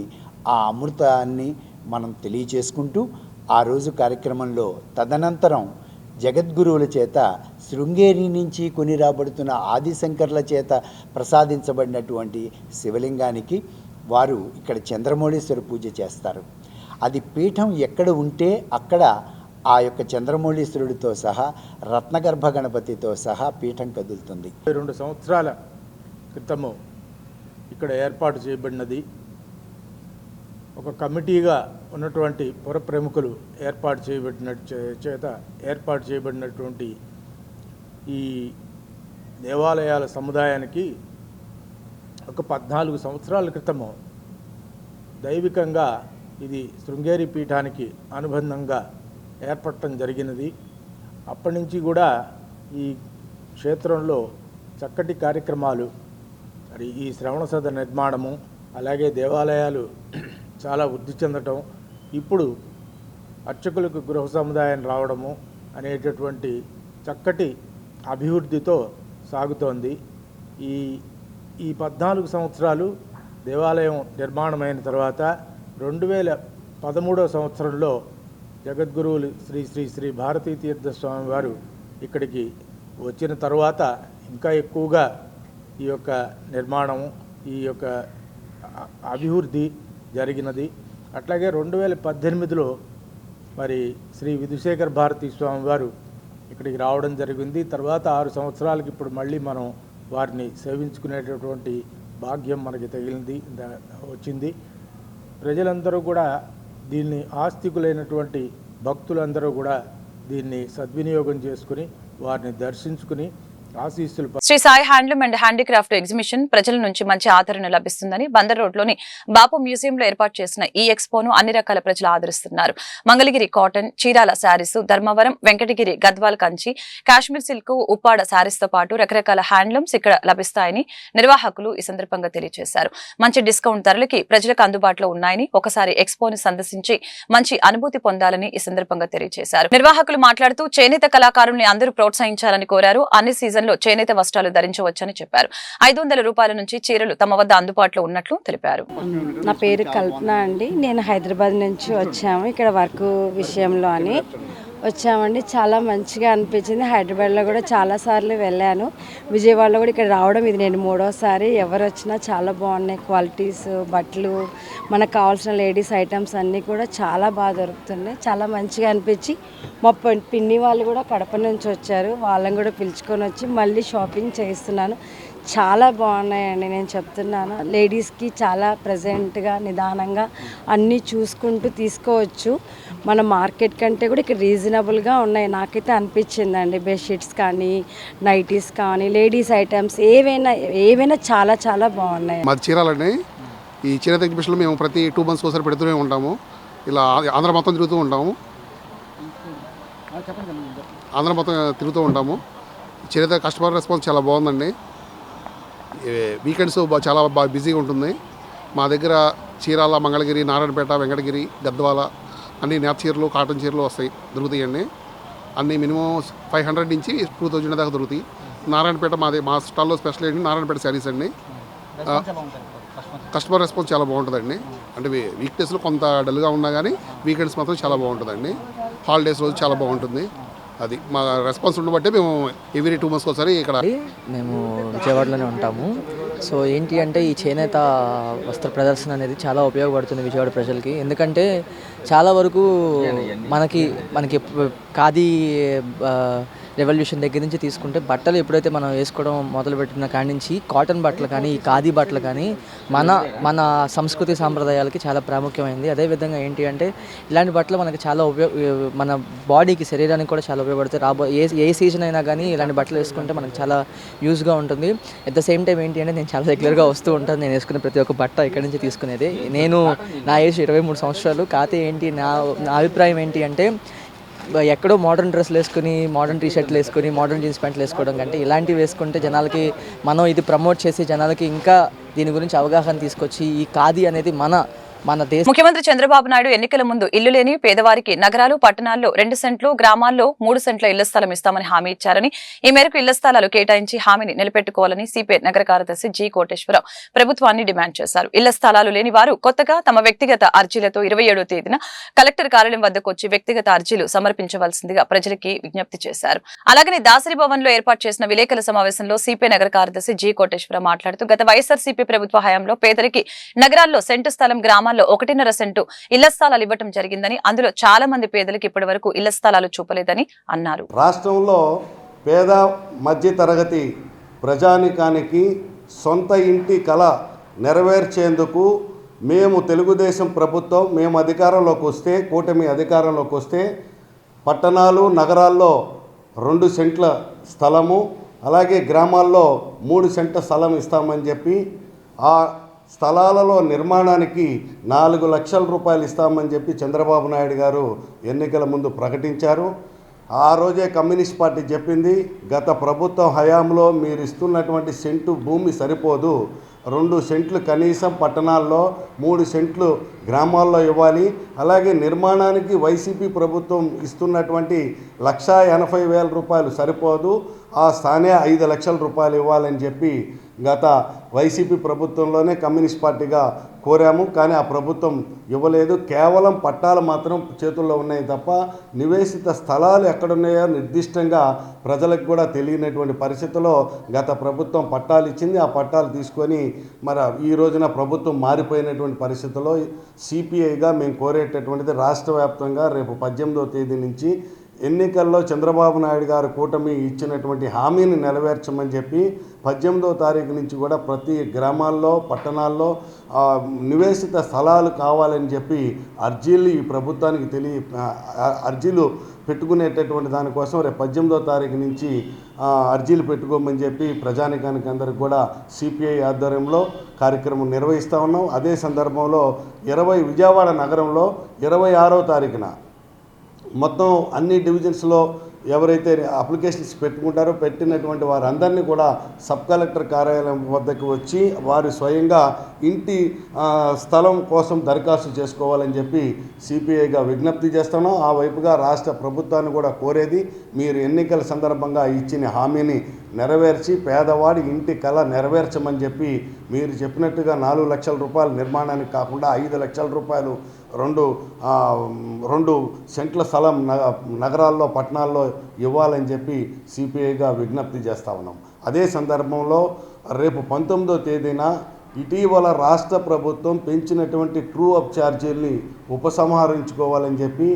ఆ అమృతాన్ని మనం తెలియచేసుకుంటూ ఆ రోజు కార్యక్రమంలో తదనంతరం జగద్గురువుల చేత శృంగేరి నుంచి కొని రాబడుతున్న ఆదిశంకర్ల చేత ప్రసాదించబడినటువంటి శివలింగానికి వారు ఇక్కడ చంద్రమౌళీశ్వర పూజ చేస్తారు. అది పీఠం ఎక్కడ ఉంటే అక్కడ ఆ యొక్క చంద్రమౌళీశ్వరుడితో సహా రత్నగర్భ గణపతితో సహా పీఠం కదులుతుంది. 2 సంవత్సరాల క్రితము ఇక్కడ ఏర్పాటు చేయబడినది. ఒక కమిటీగా ఉన్నటువంటి పుర ప్రముఖులు ఏర్పాటు చేయబడినటువంటి ఈ దేవాలయాల సముదాయానికి ఒక 14 సంవత్సరాల క్రితము దైవికంగా ఇది శృంగేరి పీఠానికి అనుబంధంగా ఏర్పడటం జరిగినది. అప్పటి నుంచి కూడా ఈ క్షేత్రంలో చక్కటి కార్యక్రమాలు, మరి ఈ శ్రవణ సద నిర్మాణము, అలాగే దేవాలయాలు చాలా వృద్ధి చెందటం, ఇప్పుడు అర్చకులకు గృహ సముదాయం రావడము అనేటటువంటి చక్కటి అభివృద్ధితో సాగుతోంది. ఈ 14 సంవత్సరాలు దేవాలయం నిర్మాణమైన తర్వాత 2013వ సంవత్సరంలో జగద్గురువులు శ్రీ శ్రీ శ్రీ భారతీ తీర్థ స్వామి వారు ఇక్కడికి వచ్చిన తర్వాత ఇంకా ఎక్కువగా ఈ యొక్క నిర్మాణం, ఈ యొక్క అభివృద్ధి జరిగినది. అట్లాగే 2018లో మరి శ్రీ విధుశేఖర భారతీ స్వామి వారు ఇక్కడికి రావడం జరిగింది. తర్వాత 6 సంవత్సరాలకి ఇప్పుడు మళ్ళీ మనం వారిని సేవించుకునేటటువంటి భాగ్యం మనకి వచ్చింది. ప్రజలందరూ కూడా దీన్ని, ఆస్తికులైనటువంటి భక్తులందరూ కూడా దీన్ని సద్వినియోగం చేసుకుని వారిని దర్శించుకుని ఆశీస్సులు. Shri Sai handloom and handicraft exhibition ప్రజల నుంచి మంచి ఆదరణ లభిస్తుందని బందర్ రోడ్లోని బాపు మ్యూజియంలో ఏర్పాటు చేసిన ఈ ఎక్స్పోను అన్ని రకాల ప్రజలు ఆదరిస్తున్నారు. మంగళగిరి కాటన్, చీరాల శారీస్, ధర్మవరం, వెంకటగిరి గద్వాల్ కంచి, కాశ్మీర్ సిల్క్, ఉప్పాడ శారీస్ తో పాటు రకరకాల హ్యాండ్లూమ్స్ ఇక్కడ లభిస్తాయని నిర్వాహకులు ఈ సందర్భంగా తెలియజేశారు. మంచి డిస్కౌంట్ ధరలకి ప్రజలకు అందుబాటులో ఉన్నాయని, ఒకసారి ఎక్స్పోను సందర్శించి మంచి అనుభూతి పొందాలని ఈ సందర్భంగా తెలియజేశారు. నిర్వాహకులు మాట్లాడుతూ చేనేత కళాకారుల్ని అందరూ ప్రోత్సహించాలని కోరారు. అన్ని సీజన్ లో చేనేత వస్త్రాలు ధరించవచ్చని చెప్పారు. 500 రూపాయల నుంచి చీరలు తమ వద్ద అందుబాటులో ఉన్నట్లు తెలిపారు. నా పేరు కల్పన అండి. నేను హైదరాబాద్ నుంచి వచ్చాము ఇక్కడ వర్క్ విషయంలో అని వచ్చామండి. చాలా మంచిగా అనిపించింది. హైదరాబాద్లో కూడా చాలాసార్లు వెళ్ళాను. విజయవాడలో కూడా ఇక్కడ రావడం ఇది నేను 3వసారి. ఎవరు వచ్చినా చాలా బాగున్నాయి క్వాలిటీస్, బట్టలు, మనకు కావాల్సిన లేడీస్ ఐటమ్స్ అన్నీ కూడా చాలా బాగా దొరుకుతున్నాయి. చాలా మంచిగా అనిపించి మా పిన్ని వాళ్ళు కూడా కడప నుంచి వచ్చారు. వాళ్ళని కూడా పిలుచుకొని వచ్చి మళ్ళీ షాపింగ్ చేస్తున్నాను. చాలా బాగున్నాయండి. నేను చెప్తున్నాను, లేడీస్కి చాలా ప్రజెంట్గా నిదానంగా అన్నీ చూసుకుంటూ తీసుకోవచ్చు. మన మార్కెట్ కంటే కూడా ఇక్కడ రీజనబుల్గా ఉన్నాయి నాకైతే అనిపించిందండి. బెడ్షీట్స్ కానీ, నైటీస్ కానీ, లేడీస్ ఐటమ్స్ ఏవైనా చాలా చాలా బాగున్నాయి. మాది చీరాలండి. ఈ చీరాల ఎగ్జిబిషన్లో మేము ప్రతి 2 months ఒకసారి పెడుతూనే ఉంటాము. ఇలా ఆంధ్ర మొత్తం తిరుగుతూ ఉంటాము. చీరాల కస్టమర్ రెస్పాన్స్ చాలా బాగుందండి. వీకెండ్స్ చాలా బాగా బిజీగా ఉంటుంది. మా దగ్గర చీరాల, మంగళగిరి, నారాయణపేట, వెంకటగిరి, గద్వాల అన్ని నేత చీరలు, కాటన్ చీరలు దొరుకుతాయండి. అన్నీ మినిమం 500 నుంచి 2000 దాకా దొరుకుతాయి. నారాయణపేట మా స్టాల్లో స్పెషల్ ఏంటి నారాయణపేట శారీస్ అండి. కస్టమర్ రెస్పాన్స్ చాలా బాగుంటుందండి. అంటే వీక్ డేస్లో కొంత డల్గా ఉన్నా కానీ వీకెండ్స్ మాత్రం చాలా బాగుంటుందండి. హాలిడేస్ రోజు చాలా బాగుంటుంది. అది మా రెస్పాన్స్ ఉండబట్టే మేము ఎవ్రీ 2 months ఒకసారి ఇక్కడ. మేము విజయవాడలోనే ఉంటాము. సో ఏంటి అంటే ఈ చేనేత వస్త్ర ప్రదర్శన అనేది చాలా ఉపయోగపడుతుంది విజయవాడ ప్రజలకి. ఎందుకంటే చాలా వరకు మనకి ఖాదీ రెవల్యూషన్ దగ్గర నుంచి తీసుకుంటే బట్టలు ఎప్పుడైతే మనం వేసుకోవడం మొదలుపెట్టిన కాడి నుంచి కాటన్ బట్టలు కానీ ఈ ఖాదీ బట్టలు కానీ మన సంస్కృతి సాంప్రదాయాలకి చాలా ప్రాముఖ్యమైంది. అదేవిధంగా ఏంటి అంటే ఇలాంటి బట్టలు మనకి చాలా మన బాడీకి శరీరానికి కూడా చాలా ఉపయోగపడతాయి. ఏ సీజన్ అయినా కానీ ఇలాంటి బట్టలు వేసుకుంటే మనకు చాలా యూజ్గా ఉంటుంది. అట్ ద సేమ్ టైం ఏంటి అంటే నేను చాలా రెగ్యులర్గా వస్తూ ఉంటాను. నేను వేసుకునే ప్రతి ఒక్క బట్ట ఇక్కడి నుంచి తీసుకునేది. నా ఏజ్ 23 సంవత్సరాలు. కాకపోతే ఏంటి నా అభిప్రాయం ఏంటి అంటే ఎక్కడో మోడర్న్ డ్రెస్లు వేసుకుని మోడర్న్ టీషర్ట్లు వేసుకుని మోడర్న్ జీన్స్ ప్యాంట్లు వేసుకోవడం కంటే ఇలాంటివి వేసుకుంటే జనాలకి మనం ఇది ప్రమోట్ చేసి జనాలకి ఇంకా దీని గురించి అవగాహన తీసుకొచ్చి ఈ ఖాదీ అనేది మన దేశ ముఖ్యమంత్రి చంద్రబాబు నాయుడు ఎన్నికల ముందు ఇల్లు లేని పేదవారికి నగరాలు పట్టణాల్లో 2 సెంట్లు గ్రామాల్లో 3 సెంట్ల ఇళ్ల స్థలం ఇస్తామని హామీ ఇచ్చారని ఈ మేరకు ఇళ్ల స్థలాలు కేటాయించి హామీని నిలబెట్టుకోవాలని సిపిఐ నగర కార్యదర్శి జి కోటేశ్వరరావు ప్రభుత్వాన్ని డిమాండ్ చేశారు. ఇళ్ల స్థలాలు లేని వారు కొత్తగా తమ వ్యక్తిగత అర్జీలతో 27వ తేదీన కలెక్టర్ కార్యాలయం వద్దకు వచ్చి వ్యక్తిగత అర్జీలు సమర్పించవలసిందిగా ప్రజలకి విజ్ఞప్తి చేశారు. అలాగనే దాసరి భవన్ లో ఏర్పాటు చేసిన విలేకరుల సమావేశంలో సిపిఐ నగర కార్యదర్శి జి కోటేశ్వరరావు మాట్లాడుతూ గత వైఎస్ఆర్సీపీ ప్రభుత్వ హయాంలో పేదరికి నగరాల్లో సెంటు స్థలం గ్రామాల్లో 1.5 సెంటు ఇళ్ల స్థలాలు ఇవ్వటం జరిగిందని, అందులో చాలా మంది పేదలకు ఇప్పటి వరకు ఇళ్ల స్థలాలు చూపలేదని అన్నారు. రాష్ట్రంలో పేద మధ్య తరగతి ప్రజానికానికి సొంత ఇంటి కళ నెరవేర్చేందుకు మేము తెలుగుదేశం ప్రభుత్వం మేము అధికారంలోకి వస్తే కూటమి అధికారంలోకి వస్తే పట్టణాలు నగరాల్లో 2 సెంట్ల స్థలము అలాగే గ్రామాల్లో 3 సెంట్ల స్థలం ఇస్తామని చెప్పి ఆ స్థలాలలో నిర్మాణానికి 4 లక్షల రూపాయలు ఇస్తామని చెప్పి చంద్రబాబు నాయుడు గారు ఎన్నికల ముందు ప్రకటించారు. ఆ రోజే కమ్యూనిస్ట్ పార్టీ చెప్పింది గత ప్రభుత్వం హయాంలో మీరు ఇస్తున్నటువంటి సెంటు భూమి సరిపోదు, 2 సెంట్లు కనీసం పట్టణాల్లో 3 సెంట్లు గ్రామాల్లో ఇవ్వాలి. అలాగే నిర్మాణానికి వైసీపీ ప్రభుత్వం ఇస్తున్నటువంటి 1,80,000 రూపాయలు సరిపోదు, ఆ స్థానే 5 లక్షల రూపాయలు ఇవ్వాలని చెప్పి గత వైసీపీ ప్రభుత్వంలోనే కమ్యూనిస్ట్ పార్టీగా కోరాము. కానీ ఆ ప్రభుత్వం ఇవ్వలేదు. కేవలం పట్టాలు మాత్రం చేతుల్లో ఉన్నాయి తప్ప నివేశిత స్థలాలు ఎక్కడున్నాయో నిర్దిష్టంగా ప్రజలకు కూడా తెలియనటువంటి పరిస్థితుల్లో గత ప్రభుత్వం పట్టాలు ఇచ్చింది. ఆ పట్టాలు తీసుకొని మరి ఈ రోజున ప్రభుత్వం మారిపోయినటువంటి పరిస్థితుల్లో సిపిఐగా మేము కోరేటటువంటిది రాష్ట్ర వ్యాప్తంగా రేపు 18వ తేదీ నుంచి ఎన్నికల్లో చంద్రబాబు నాయుడు గారు కూటమి ఇచ్చినటువంటి హామీని నెరవేర్చమని చెప్పి 18వ తారీఖు నుంచి కూడా ప్రతి గ్రామాల్లో పట్టణాల్లో నివేశిత స్థలాలు కావాలని చెప్పి అర్జీలు ఈ ప్రభుత్వానికి అర్జీలు పెట్టుకునేటటువంటి దానికోసం రేపు 18వ తారీఖు నుంచి అర్జీలు పెట్టుకోమని చెప్పి ప్రజానికానికి అందరికి కూడా సిపిఐ ఆధ్వర్యంలో కార్యక్రమం నిర్వహిస్తూ ఉన్నాం. అదే సందర్భంలో విజయవాడ నగరంలో 26వ తారీఖున మొత్తం అన్ని డివిజన్స్లో ఎవరైతే అప్లికేషన్స్ పెట్టుకుంటారో పెట్టినటువంటి వారందరినీ కూడా సబ్ కలెక్టర్ కార్యాలయం వద్దకు వచ్చి వారు స్వయంగా ఇంటి స్థలం కోసం దరఖాస్తు చేసుకోవాలని చెప్పి సిపిఐగా విజ్ఞప్తి చేస్తున్నాం. ఆ వైపుగా రాష్ట్ర ప్రభుత్వాన్ని కూడా కోరేది మీరు ఎన్నికల సందర్భంగా ఇచ్చిన హామీని నెరవేర్చి పేదవాడి ఇంటి కళ నెరవేర్చమని చెప్పి మీరు చెప్పినట్టుగా 4 లక్షల రూపాయల నిర్మాణానికి కాకుండా 5 లక్షల రూపాయలు 2 సెంట్ల స్థలం నగరాల్లో పట్టణాల్లో ఇవ్వాలని చెప్పి సిపిఐగా విజ్ఞప్తి చేస్తూ ఉన్నాం. అదే సందర్భంలో రేపు 19వ తేదీన ఇటీవల రాష్ట్ర ప్రభుత్వం పెంచినటువంటి ట్రూ అప్ ఛార్జీల్ని ఉపసంహరించుకోవాలని చెప్పి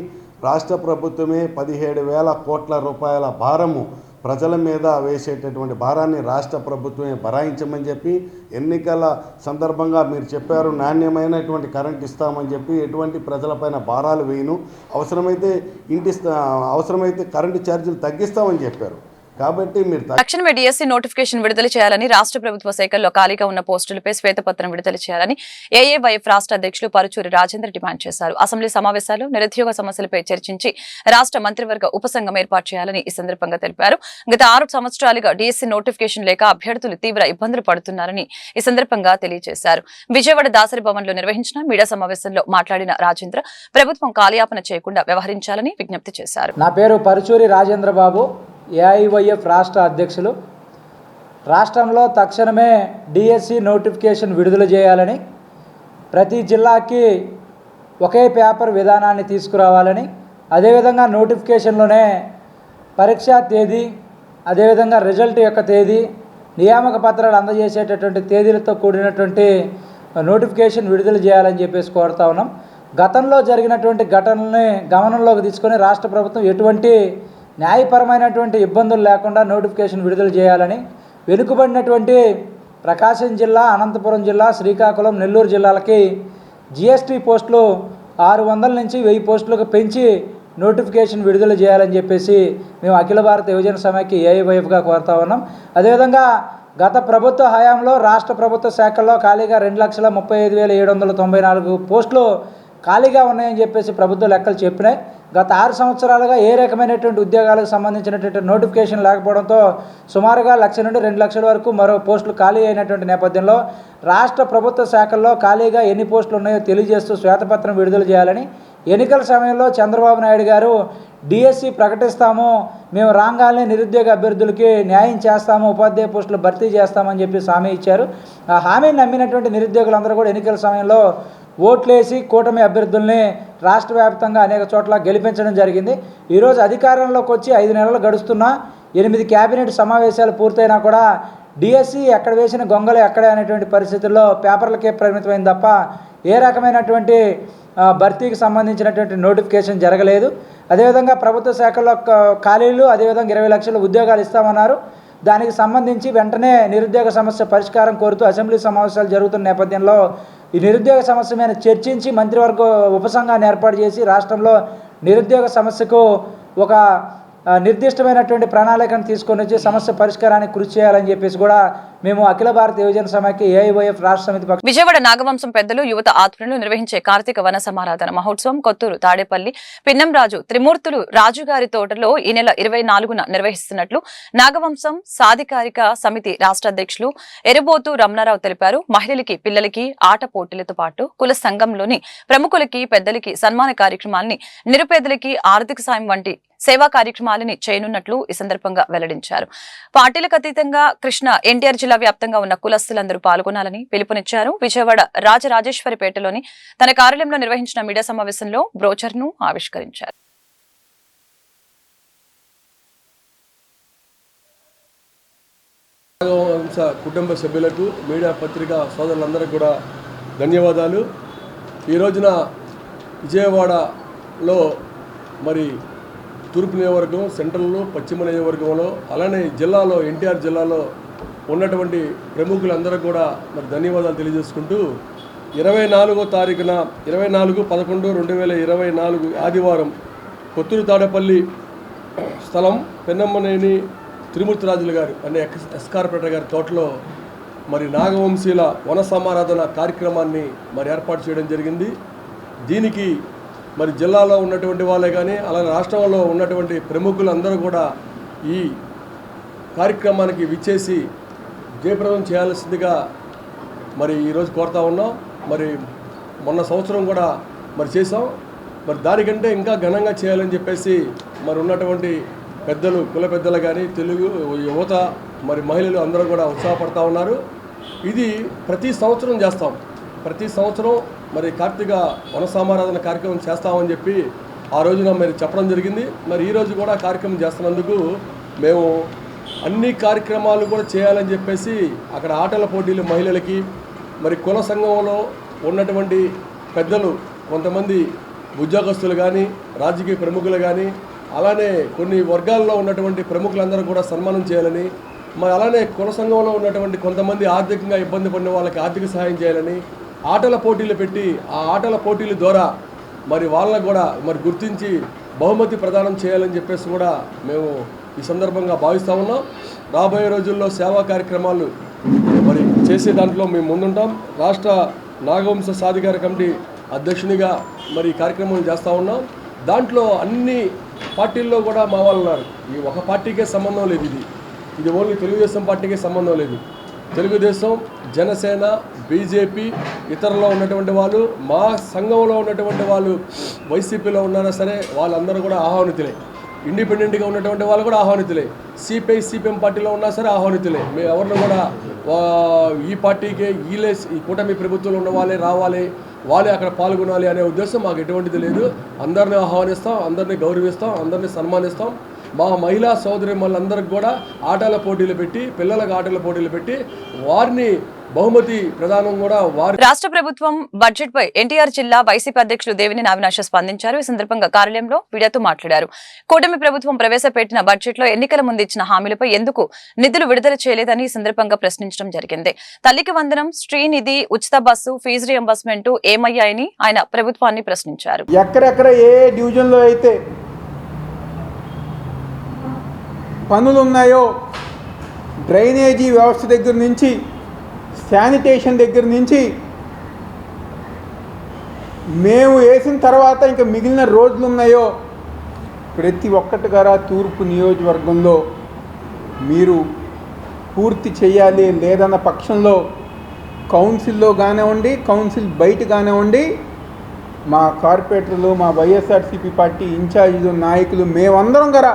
రాష్ట్ర ప్రభుత్వమే 17,000 కోట్ల రూపాయల భారము ప్రజల మీద వేసేటటువంటి భారాన్ని రాష్ట్ర ప్రభుత్వమే భరాయించమని చెప్పి ఎన్నికల సందర్భంగా మీరు చెప్పారు నాణ్యమైనటువంటి కరెంట్ ఇస్తామని చెప్పి ఎటువంటి ప్రజలపైన భారాలు వేయను, అవసరమైతే కరెంటు ఛార్జీలు తగ్గిస్తామని చెప్పారు. కాబట్టి మీరు తక్షణమే డిఎస్సి నోటిఫికేషన్ విడుదల చేయాలని రాష్ట్ర ప్రభుత్వ శాఖల్లో ఖాళీగా ఉన్న పోస్టులపై శ్వేతపత్రం విడుదల చేయాలని ఏఏవైఎఫ్ రాష్ట్ర అధ్యక్షులు పరుచూరి రాజేంద్ర డిమాండ్ చేశారు. అసెంబ్లీ సమావేశాల్లో నిరుద్యోగ సమస్యలపై చర్చించి రాష్ట్ర మంత్రివర్గ ఉపసంఘం ఏర్పాటు చేయాలని ఈ సందర్భంగా తెలిపారు. గత 6 సంవత్సరాలుగా డిఎస్సి నోటిఫికేషన్ లేక అభ్యర్థులు తీవ్ర ఇబ్బందులు పడుతున్నారని ఈ సందర్భంగా తెలియజేశారు. విజయవాడ దాసరి భవన్ లో నిర్వహించిన మీడియా సమావేశంలో మాట్లాడిన రాజేంద్ర ప్రభుత్వం కాలయాపన చేయకుండా వ్యవహరించాలని విజ్ఞప్తి చేశారు. నా పేరు పరుచూరి రాజేంద్ర బాబు, ఏఐవైఎఫ్ రాష్ట్ర అధ్యక్షులు. రాష్ట్రంలో తక్షణమే డిఎస్సి నోటిఫికేషన్ విడుదల చేయాలని, ప్రతి జిల్లాకి ఒకే పేపర్ విధానాన్ని తీసుకురావాలని, అదేవిధంగా నోటిఫికేషన్లోనే పరీక్షా తేదీ, అదేవిధంగా రిజల్ట్ యొక్క తేదీ, నియామక పత్రాలు అందజేసేటటువంటి తేదీలతో కూడినటువంటి నోటిఫికేషన్ విడుదల చేయాలని చెప్పేసి కోరుతా ఉన్నాం. గతంలో జరిగినటువంటి ఘటనల్ని గమనంలోకి తీసుకొని రాష్ట్ర ప్రభుత్వం ఎటువంటి న్యాయపరమైనటువంటి ఇబ్బందులు లేకుండా నోటిఫికేషన్ విడుదల చేయాలని, వెనుకబడినటువంటి ప్రకాశం జిల్లా, అనంతపురం జిల్లా, శ్రీకాకుళం, నెల్లూరు జిల్లాలకి జిఎస్టీ పోస్టులు 600 నుంచి 1000 పోస్టులకు పెంచి నోటిఫికేషన్ విడుదల చేయాలని చెప్పేసి మేము అఖిల భారత యువజన సమైక్య ఏఐవైఎఫ్గా కోరుతా ఉన్నాం. అదేవిధంగా గత ప్రభుత్వ హయాంలో రాష్ట్ర ప్రభుత్వ శాఖల్లో ఖాళీగా 2,35,794 పోస్టులు ఖాళీగా ఉన్నాయని చెప్పేసి ప్రభుత్వ లెక్కలు చెప్పినాయి. గత 6 సంవత్సరాలుగా ఏ రకమైనటువంటి ఉద్యోగాలకు సంబంధించినటువంటి నోటిఫికేషన్ లేకపోవడంతో సుమారుగా 1,00,000 నుండి 2,00,000 వరకు మరో పోస్టులు ఖాళీ అయినటువంటి నేపథ్యంలో రాష్ట్ర ప్రభుత్వ శాఖల్లో ఖాళీగా ఎన్ని పోస్టులు ఉన్నాయో తెలియజేస్తూ శ్వేతపత్రం విడుదల చేయాలని, ఎన్నికల సమయంలో చంద్రబాబు నాయుడు గారు డిఎస్సి ప్రకటిస్తాము, మేము రాగానే నిరుద్యోగ అభ్యర్థులకి న్యాయం చేస్తాము, ఉపాధ్యాయ పోస్టులు భర్తీ చేస్తామని చెప్పి హామీ ఇచ్చారు. ఆ హామీని నమ్మినటువంటి నిరుద్యోగులందరూ కూడా ఎన్నికల సమయంలో ఓట్లేసి కూటమి అభ్యర్థుల్ని రాష్ట్ర వ్యాప్తంగా అనేక చోట్ల గెలిపించడం జరిగింది. ఈరోజు అధికారంలోకి వచ్చి 5 నెలలు గడుస్తున్నా 8 కేబినెట్ సమావేశాలు పూర్తయినా కూడా డిఎస్సి ఎక్కడ వేసిన గొంగలు ఎక్కడే అనేటువంటి పరిస్థితుల్లో పేపర్లకే పరిమితమైంది తప్ప ఏ రకమైనటువంటి భర్తీకి సంబంధించినటువంటి నోటిఫికేషన్ జరగలేదు. అదేవిధంగా ప్రభుత్వ శాఖల్లో ఖాళీలు, అదేవిధంగా 20 లక్షల ఉద్యోగాలు ఇస్తామన్నారు. దానికి సంబంధించి వెంటనే నిరుద్యోగ సమస్య పరిష్కారం కోరుతూ అసెంబ్లీ సమావేశాలు జరుగుతున్న నేపథ్యంలో ఈ నిరుద్యోగ సమస్య మీద చర్చించి మంత్రివర్గ ఉపసంఘాన్ని ఏర్పాటు చేసి రాష్ట్రంలో నిరుద్యోగ సమస్యకు ఒక నిర్దిష్టమైనటువంటి ప్రణాళికను తీసుకొని వచ్చి సమస్య పరిష్కారానికి కృషి చేయాలని చెప్పేసి కూడా మేము అఖిల భారత యువజన సమైక్య ఏఐవైఎఫ్ రాష్ట్ర సమితి విజయవాడ నాగవంశం పెద్దలు యువత ఆధ్వర్యంలో నిర్వహించే కార్తీక వన సమారాధన మహోత్సవం కొత్తూరు తాడేపల్లి పిన్నంరాజు త్రిమూర్తులు రాజుగారి తోటలో ఈ నెల 24న నిర్వహిస్తున్నట్లు నాగవంశం సాధికారిక సమితి రాష్ట్ర అధ్యక్షులు ఎరబోతు రమణారావు తెలిపారు. మహిళలకి, పిల్లలకి ఆట పోటీలతో పాటు కుల సంఘంలోని ప్రముఖులకి, పెద్దలకి సన్మాన కార్యక్రమాలని, నిరుపేదలకి ఆర్థిక సాయం వంటి సేవా కార్యక్రమాలని చేయనున్నట్లు ఈ సందర్భంగా వెల్లడించారు. పార్టీలకు అతీతంగా కృష్ణ ఎన్టీఆర్ జిల్లా వ్యాప్తంగా ఉన్న కులస్తులందరూ పాల్గొనాలని పిలుపునిచ్చారు. విజయవాడ రాజరాజేశ్వరిపేటలోని తన కార్యాలయంలో నిర్వహించిన మీడియా సమావేశంలో బ్రోచర్ను ఆవిష్కరించారు. కుటుంబ సభ్యులకు, మీడియా పత్రికా సోదరులందరికీ కూడా ధన్యవాదాలు. ఈ రోజున విజయవాడలో మరి తూర్పు నియోజకవర్గం, సెంట్రల్లో, పశ్చిమ నియోజకవర్గంలో, అలానే జిల్లాలో, ఎన్టీఆర్ జిల్లాలో ఉన్నటువంటి ప్రముఖులందరూ కూడా మరి ధన్యవాదాలు తెలియజేసుకుంటూ 24వ తారీఖున 24/11/2024 ఆదివారం కొత్తూరు తాడేపల్లి స్థలం పెన్నమ్మనేని త్రిమూర్తిరాజులు గారు అనే ఎస్కార్పేట గారి తోటలో మరి నాగవంశీల వన సమారాధన కార్యక్రమాన్ని మరి ఏర్పాటు చేయడం జరిగింది. దీనికి మరి జిల్లాలో ఉన్నటువంటి వాళ్ళే కానీ అలాగే రాష్ట్రంలో ఉన్నటువంటి ప్రముఖులందరూ కూడా ఈ కార్యక్రమానికి విచ్చేసి జయప్రదం చేయాల్సిందిగా మరి ఈరోజు కోరుతా ఉన్నాం. మరి మొన్న సంవత్సరం కూడా మరి చేసాం. మరి దానికంటే ఇంకా ఘనంగా చేయాలని చెప్పేసి మరి ఉన్నటువంటి పెద్దలు, కుల పెద్దలు కానీ, తెలుగు యువత, మరి మహిళలు అందరూ కూడా ఉత్సాహపడతా ఉన్నారు. ఇది ప్రతి సంవత్సరం చేస్తాం. ప్రతి సంవత్సరం మరి కార్తీక వన సమారాధన కార్యక్రమం చేస్తామని చెప్పి ఆ రోజున మరి చెప్పడం జరిగింది. మరి ఈరోజు కూడా కార్యక్రమం చేస్తున్నందుకు మేము అన్ని కార్యక్రమాలు కూడా చేయాలని చెప్పేసి అక్కడ ఆటల పోటీలు మహిళలకి, మరి కుల సంఘంలో ఉన్నటువంటి పెద్దలు, కొంతమంది ఉద్యోగస్తులు కానీ, రాజకీయ ప్రముఖులు కానీ, అలానే కొన్ని వర్గాల్లో ఉన్నటువంటి ప్రముఖులందరూ కూడా సన్మానం చేయాలని, మరి అలానే కుల సంఘంలో ఉన్నటువంటి కొంతమంది ఆర్థికంగా ఇబ్బంది పడిన వాళ్ళకి ఆర్థిక సహాయం చేయాలని ఆటల పోటీలు పెట్టి ఆ ఆటల పోటీల ద్వారా మరి వాళ్ళని కూడా మరి గుర్తించి బహుమతి ప్రదానం చేయాలని చెప్పేసి కూడా మేము ఈ సందర్భంగా భావిస్తూ ఉన్నాం. రాబోయే రోజుల్లో సేవా కార్యక్రమాలు మరి చేసే దాంట్లో మేము ముందుంటాం. రాష్ట్ర నాగవంశ సాధికార కమిటీ అధ్యక్షునిగా మరి కార్యక్రమాలు చేస్తూ ఉన్నాం. దాంట్లో అన్ని పార్టీల్లో కూడా మా వాళ్ళు ఉన్నారు. ఈ ఒక పార్టీకే సంబంధం లేదు. ఇది ఓన్లీ తెలుగుదేశం పార్టీకే సంబంధం లేదు. తెలుగుదేశం, జనసేన, బీజేపీ, ఇతరులో ఉన్నటువంటి వాళ్ళు, మా సంఘంలో ఉన్నటువంటి వాళ్ళు వైసీపీలో ఉన్నారా సరే వాళ్ళందరూ కూడా ఆహ్వానితులే. ఇండిపెండెంట్గా ఉన్నటువంటి వాళ్ళు కూడా ఆహ్వానితులే, సిపిఐ సిపిఎం పార్టీలో ఉన్నా సరే ఆహ్వానితులే. మేము ఎవరిని కూడా ఈ పార్టీకే ఈ కూటమి ప్రభుత్వంలో ఉన్న వాళ్ళే రావాలి, వాళ్ళే అక్కడ పాల్గొనాలి అనే ఉద్దేశం మాకు ఎటువంటిది లేదు. అందరినీ ఆహ్వానిస్తాం, అందరినీ గౌరవిస్తాం, అందరినీ సన్మానిస్తాం. మా మహిళా సోదరిమణులందరికి కూడా ఆటల పోటీలు పెట్టి, పిల్లలకు ఆటల పోటీలు పెట్టి వారిని బహుమతి ప్రదానం కూడా రాష్ట్ర ప్రభుత్వం బడ్జెట్ పై ఎన్టీఆర్ జిల్లా వైసీపీ అధ్యక్షులు దేవినేని అవినాష్ స్పందించారు. ఈ సందర్భంగా కార్యాలయంలో మీడియాతో మాట్లాడారు. కూటమి ప్రభుత్వం ప్రవేశపెట్టిన బడ్జెట్ లో ఎన్నికల ముందు ఇచ్చిన హామీలపై ఎందుకు నిధులు విడుదల చేయలేదని ఈ సందర్భంగా ప్రశ్నించడం జరిగింది. తల్లికి వందనం, శ్రీనిధి, ఉచిత బస్సు, ఫీజు రియంబర్స్మెంట్ ఏమయ్యాయని ఆయన ప్రభుత్వాన్ని ప్రశ్నించారు. ఎక్కడెక్కడ ఏ డివిజన్లో అయితే పనులు ఉన్నాయో డ్రైనేజీ వ్యవస్థ దగ్గర నుంచి, శానిటేషన్ దగ్గర నుంచి, మేము వేసిన తర్వాత ఇంకా మిగిలిన రోడ్లు ఉన్నాయో ప్రతి ఒక్కటి గారా తూర్పు నియోజకవర్గంలో మీరు పూర్తి చేయాలి. లేదన్న పక్షంలో కౌన్సిల్లో కానివ్వండి, కౌన్సిల్ బయట కానివ్వండి, మా కార్పొరేటర్లు, మా వైఎస్ఆర్సీపీ పార్టీ ఇన్ఛార్జీలు, నాయకులు మేమందరం గారా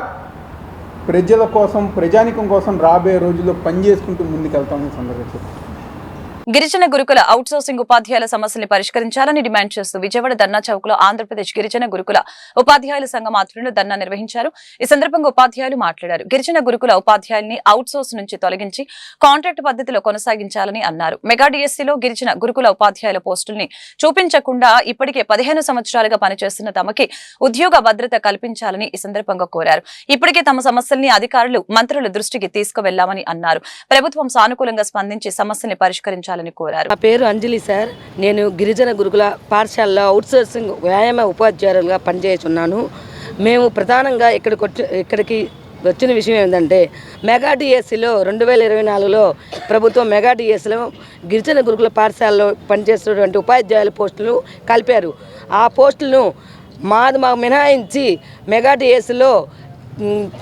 ప్రజల కోసం, ప్రజానికం కోసం రాబోయే రోజుల్లో పనిచేసుకుంటూ ముందుకెళ్తామని సందర్భంగా గిరిజన గురుకుల అవుట్ సోర్సింగ్ ఉపాధ్యాయుల సమస్యల్ని పరిష్కరించాలని డిమాండ్ చేస్తూ విజయవాడ ధర్నా చౌక్ లో ఆంధ్రప్రదేశ్ గిరిజన గురుకుల ఉపాధ్యాయుల సంఘం ఆధ్వర్యంలో ధర్నా నిర్వహించారు. ఈ సందర్భంగా ఉపాధ్యాయులు మాట్లాడారు. గిరిజన గురుకుల ఉపాధ్యాయుల్ని అవుట్ సోర్స్ నుంచి తొలగించి కాంట్రాక్ట్ పద్ధతిలో కొనసాగించాలని అన్నారు. మెగా డిఎస్సీలో గిరిజన గురుకుల ఉపాధ్యాయుల పోస్టుల్ని చూపించకుండా ఇప్పటికే 15 సంవత్సరాలుగా పనిచేస్తున్న తమకి ఉద్యోగ భద్రత కల్పించాలని ఈ సందర్భంగా కోరారు. ఇప్పటికే తమ సమస్యల్ని అధికారులు, మంత్రుల దృష్టికి తీసుకువెళ్లామని అన్నారు. ప్రభుత్వం సానుకూలంగా స్పందించి సమస్యల్ని పరిష్కరించాలని కోరారు. నా పేరు అంజలి సార్. నేను గిరిజన గురుకుల పాఠశాలలో అవుట్సోర్సింగ్ వ్యాయామ ఉపాధ్యాయులుగా పనిచేస్తున్నాను. మేము ప్రధానంగా ఇక్కడికి వచ్చిన విషయం ఏంటంటే, మెగా డిఎస్సిలో 2024లో ప్రభుత్వం మెగా డిఎస్సిలో గిరిజన గురుకుల పాఠశాలలో పనిచేస్తున్నటువంటి ఉపాధ్యాయుల పోస్టులు కలిపారు. ఆ పోస్టులను మాకు మినహాయించి మెగా డిఎస్సిలో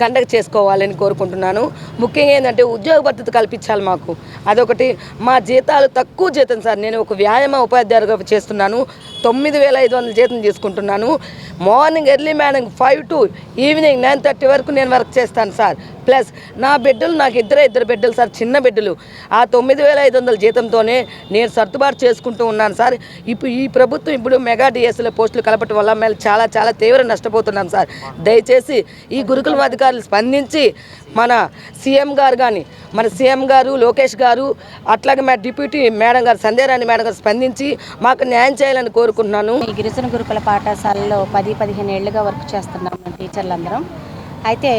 కండక్ట్ చేసుకోవాలని కోరుకుంటున్నాను. ముఖ్యంగా ఏంటంటే ఉద్యోగ భద్రత కల్పించాలి మాకు. అదొకటి. మా జీతాలు తక్కువ జీతం సార్. నేను ఒక వ్యాయామ ఉపాధ్యాయులుగా చేస్తున్నాను. 9,500 జీతం తీసుకుంటున్నాను. Morning early morning 5 to evening 9:30 వరకు నేను వర్క్ చేస్తాను సార్. ప్లస్ నా బిడ్డలు, నాకు ఇద్దరు బిడ్డలు సార్, చిన్న బిడ్డలు. ఆ 9,500 జీతంతోనే నేను సర్దుబాటు చేసుకుంటూ ఉన్నాను సార్. ఈ ప్రభుత్వం ఇప్పుడు మెగా డిఎస్సీలో పోస్టులు కలపటం వల్ల మేము చాలా చాలా తీవ్ర నష్టపోతున్నాం సార్. దయచేసి ఈ గురుకుల అధికారులు స్పందించి మన సీఎం గారు కానీ, మన సీఎం గారు లోకేష్ గారు, అట్లాగే మా డిప్యూటీ మేడం గారు సంధ్యారాణి మేడం గారు స్పందించి మాకు న్యాయం చేయాలని కోరుకుంటున్నాను. ఈ గిరిజన గురుకుల పాఠశాలలో 10-15 ఏళ్లుగా వర్క్ చేస్తున్నాము టీచర్లందరం. అయితే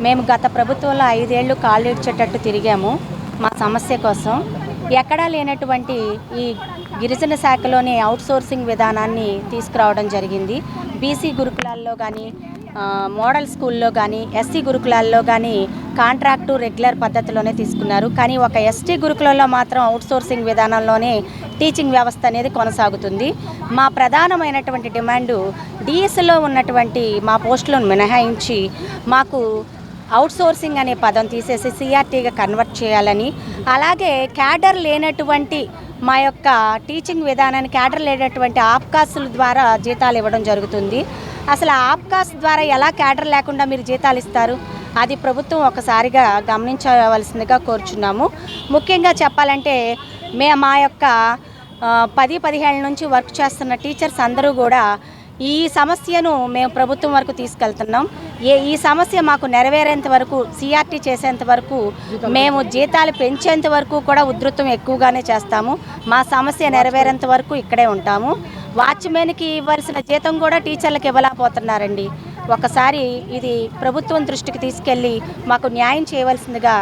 మేము గత ప్రభుత్వంలో 5 ఏళ్ళు కాళ్ళు ఇడ్చేటట్టు తిరిగాము మా సమస్య కోసం. ఎక్కడా లేనటువంటి ఈ గిరిజన శాఖలోని అవుట్సోర్సింగ్ విధానాన్ని తీసుకురావడం జరిగింది. బీసీ గురుకులాల్లో కానీ, మోడల్ స్కూల్లో కానీ, ఎస్సీ గురుకులాల్లో కానీ కాంట్రాక్టు రెగ్యులర్ పద్ధతిలోనే తీసుకున్నారు. కానీ ఒక ఎస్టీ గురుకులంలో మాత్రం అవుట్సోర్సింగ్ విధానంలోనే టీచింగ్ వ్యవస్థ అనేది కొనసాగుతుంది. మా ప్రధానమైనటువంటి డిమాండు డిఎస్లో ఉన్నటువంటి మా పోస్టులను మినహాయించి మాకు అవుట్సోర్సింగ్ అనే పదం తీసేసి సిఆర్టీగా కన్వర్ట్ చేయాలని, అలాగే క్యాడర్ లేనటువంటి మా యొక్క టీచింగ్ విధానాన్ని క్యాడర్ లేనటువంటి ఆప్కాస్ల ద్వారా జీతాలు ఇవ్వడం జరుగుతుంది. అసలు ఆప్కాస్ ద్వారా ఎలా క్యాడర్ లేకుండా మీరు జీతాలు ఇస్తారు? అది ప్రభుత్వం ఒకసారిగా గమనించవలసిందిగా కోరుచున్నాము. ముఖ్యంగా చెప్పాలంటే మా యొక్క 10-15 ఏళ్ళ నుంచి వర్క్ చేస్తున్న టీచర్స్ అందరూ కూడా ఈ సమస్యను మేము ప్రభుత్వం వరకు తీసుకెళ్తున్నాం. ఈ సమస్య మాకు నెరవేరేంత వరకు, సిఆర్టీ చేసేంత వరకు, మేము జీతాలు పెంచేంత వరకు కూడా ఉధృతం ఎక్కువగానే చేస్తాము. మా సమస్య నెరవేరేంత వరకు ఇక్కడే ఉంటాము. వాచ్మెన్కి ఇవ్వాల్సిన జీతం కూడా టీచర్లకు ఇవ్వలేకపోతున్నారండి. ఒకసారి ఇది ప్రభుత్వం దృష్టికి తీసుకెళ్లి మాకు న్యాయం చేయవలసిందిగా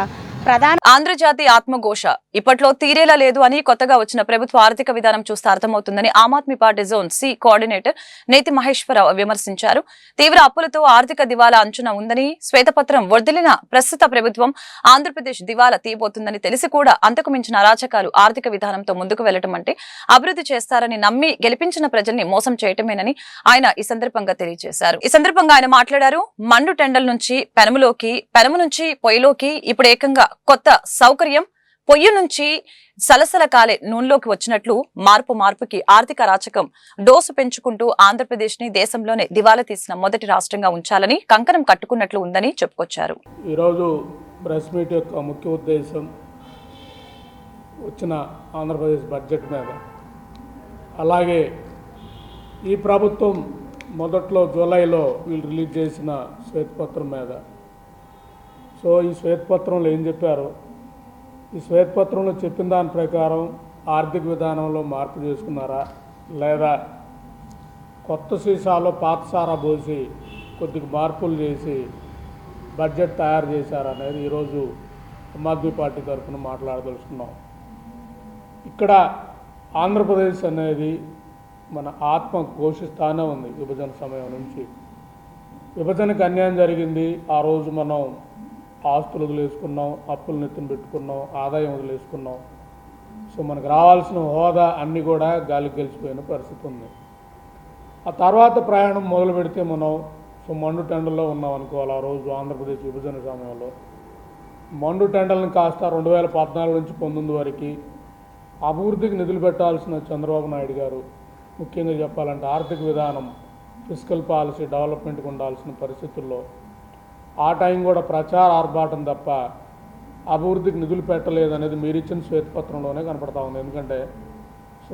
ఆంధ్రజాతి ఆత్మఘోష ఇప్పట్లో తీరేలా లేదు అని కొత్తగా వచ్చిన ప్రభుత్వ ఆర్థిక విధానం చూస్తే అర్థమవుతుందని Aam Aadmi party zone C coordinator Neti Maheswararao విమర్శించారు. తీవ్ర అప్పులతో ఆర్థిక దివాలా అంచున ఉందని, శ్వేతపత్రం వర్దిలిన ప్రస్తుత ప్రభుత్వం ఆంధ్రప్రదేశ్ దివాలా తీయబోతుందని తెలిసి కూడా అంతకు మించిన అరాచకాలు ఆర్థిక విధానంతో ముందుకు వెళ్లడం అంటే అభివృద్ధి చేస్తారని నమ్మి గెలిపించిన ప్రజల్ని మోసం చేయటమేనని ఆయన ఈ సందర్భంగా తెలియజేశారు. ఈ సందర్భంగా ఆయన మాట్లాడారు. మండు టెండల్ నుంచి పెనములోకి, పెనము నుంచి పొయ్యిలోకి ఇప్పుడు ఏకంగా కొత్త సౌకర్యం పొయ్యి నుంచి సలసల కాలే నూనెలోకి వచ్చినట్లు మార్పుకి ఆర్థిక రాచకం డోసు పెంచుకుంటూ ఆంధ్రప్రదేశ్ ని దేశంలోనే దివాలా తీసిన మొదటి రాష్ట్రంగా ఉంచాలని కంకణం కట్టుకున్నట్లు ఉందని చెప్పుకొచ్చారు. ఈరోజు ప్రెస్ మీట్ యొక్క ముఖ్య ఉద్దేశం వచ్చిన ఆంధ్రప్రదేశ్ బడ్జెట్ మీద, అలాగే ఈ ప్రభుత్వం మొదట్లో జూలైలో వీళ్ళు రిలీజ్ చేసిన శ్వేతపత్రం మీద. సో ఈ శ్వేతపత్రంలో ఏం చెప్పారు, ఈ శ్వేతపత్రంలో చెప్పిన దాని ప్రకారం ఆర్థిక విధానంలో మార్పు చేసుకున్నారా, లేదా కొత్త సీసాలో పాత సారా పోసి కొద్దిగా మార్పులు చేసి బడ్జెట్ తయారు చేశారనేది ఈరోజు ఆమ్ ఆద్మీ పార్టీ తరఫున మాట్లాడదలుచుకున్నాం. ఇక్కడ ఆంధ్రప్రదేశ్ అనేది మన ఆత్మ ఘోషిస్తానే ఉంది. విభజన సమయం నుంచి విభజనకు అన్యాయం జరిగింది. ఆ రోజు మనం ఆస్తులు వదిలేసుకున్నాం, అప్పులు నెత్తిన పెట్టుకున్నాం, ఆదాయం వదిలేసుకున్నాం. సో మనకు రావాల్సిన హోదా అన్నీ కూడా గాలికి గెలిచిపోయిన పరిస్థితి ఉంది. ఆ తర్వాత ప్రయాణం మొదలు పెడితే మనం మండు టెండర్లో ఉన్నాం అనుకోవాలి. ఆ రోజు ఆంధ్రప్రదేశ్ విభజన సమయంలో మండు టెండర్లను కాస్త 2014 నుంచి 19 వరకు అభివృద్ధికి నిధులు పెట్టాల్సిన చంద్రబాబు నాయుడు గారు, ముఖ్యంగా చెప్పాలంటే ఆర్థిక విధానం, ఫిస్కల్ పాలసీ డెవలప్మెంట్కి ఉండాల్సిన పరిస్థితుల్లో ఆ టైం కూడా ప్రచార ఆర్భాటం తప్ప అభివృద్ధికి నిధులు పెట్టలేదనేది మీరు ఇచ్చిన శ్వేతపత్రంలోనే కనపడతా ఉంది. ఎందుకంటే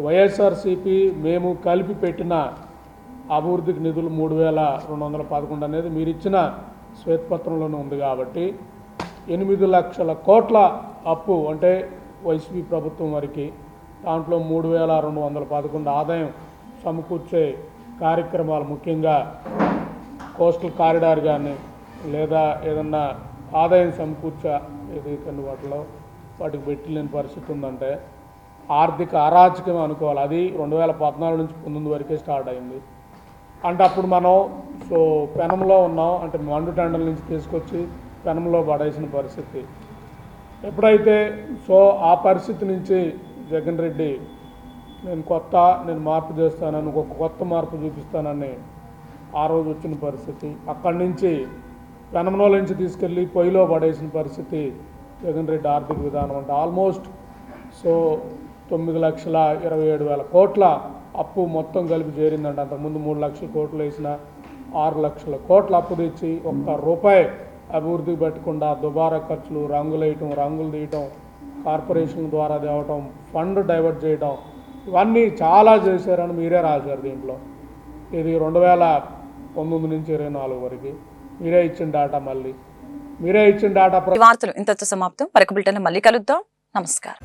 వైఎస్ఆర్సీపీ మేము కలిపి పెట్టిన అభివృద్ధికి నిధులు 3,211 అనేది మీరు ఇచ్చిన శ్వేతపత్రంలోనే ఉంది. కాబట్టి 8 లక్షల కోట్ల అప్పు అంటే వైసీపీ ప్రభుత్వం వరకు, దాంట్లో 3,211 ఆదాయం సమకూర్చే కార్యక్రమాలు, ముఖ్యంగా కోస్టల్ కారిడార్ కానీ లేదా ఏదన్నా ఆదాయం సమకూర్చే ఏదైతే వాటికి పెట్టలేని పరిస్థితి ఉందంటే ఆర్థిక అరాచకం అనుకోవాలి. అది 2014 నుంచి 19 వరకే స్టార్ట్ అయింది. అంటే అప్పుడు మనం పెనంలో ఉన్నాం, అంటే మండు టెండర్ల నుంచి తీసుకొచ్చి పెనంలో పడేసిన పరిస్థితి. ఎప్పుడైతే ఆ పరిస్థితి నుంచి జగన్ రెడ్డి నేను మార్పు చేస్తానని, ఒక కొత్త మార్పు చూపిస్తానని ఆ రోజు వచ్చిన పరిస్థితి, అక్కడి నుంచి పెనంలో నుంచి తీసుకెళ్ళి పొయ్యిలో పడేసిన పరిస్థితి జగన్ రెడ్డి ఆర్థిక విధానం. అంటే ఆల్మోస్ట్ 9,27,000 కోట్ల అప్పు మొత్తం కలిపి చేరిందంటే, అంతకుముందు 3 లక్షల కోట్లు వేసిన 6 లక్షల కోట్ల అప్పు తెచ్చి ఒక్క రూపాయి అభివృద్ధికి పెట్టకుండా దుబారా ఖర్చులు, రంగులు తీయటం, కార్పొరేషన్ ద్వారా తేవటం, ఫండ్ డైవర్ట్ చేయటం, ఇవన్నీ చాలా చేశారని మీరే రాశారు దీంట్లో. ఇది 2019 నుంచి 24 వరకు మీరే ఇచ్చిన డేటా. మళ్ళీ మీరే ఇచ్చిన డేటా. వార్తలు ఇంతతో సమాప్తం. మరొక బులెటిన్లో మళ్ళీ కలుద్దాం. నమస్కారం.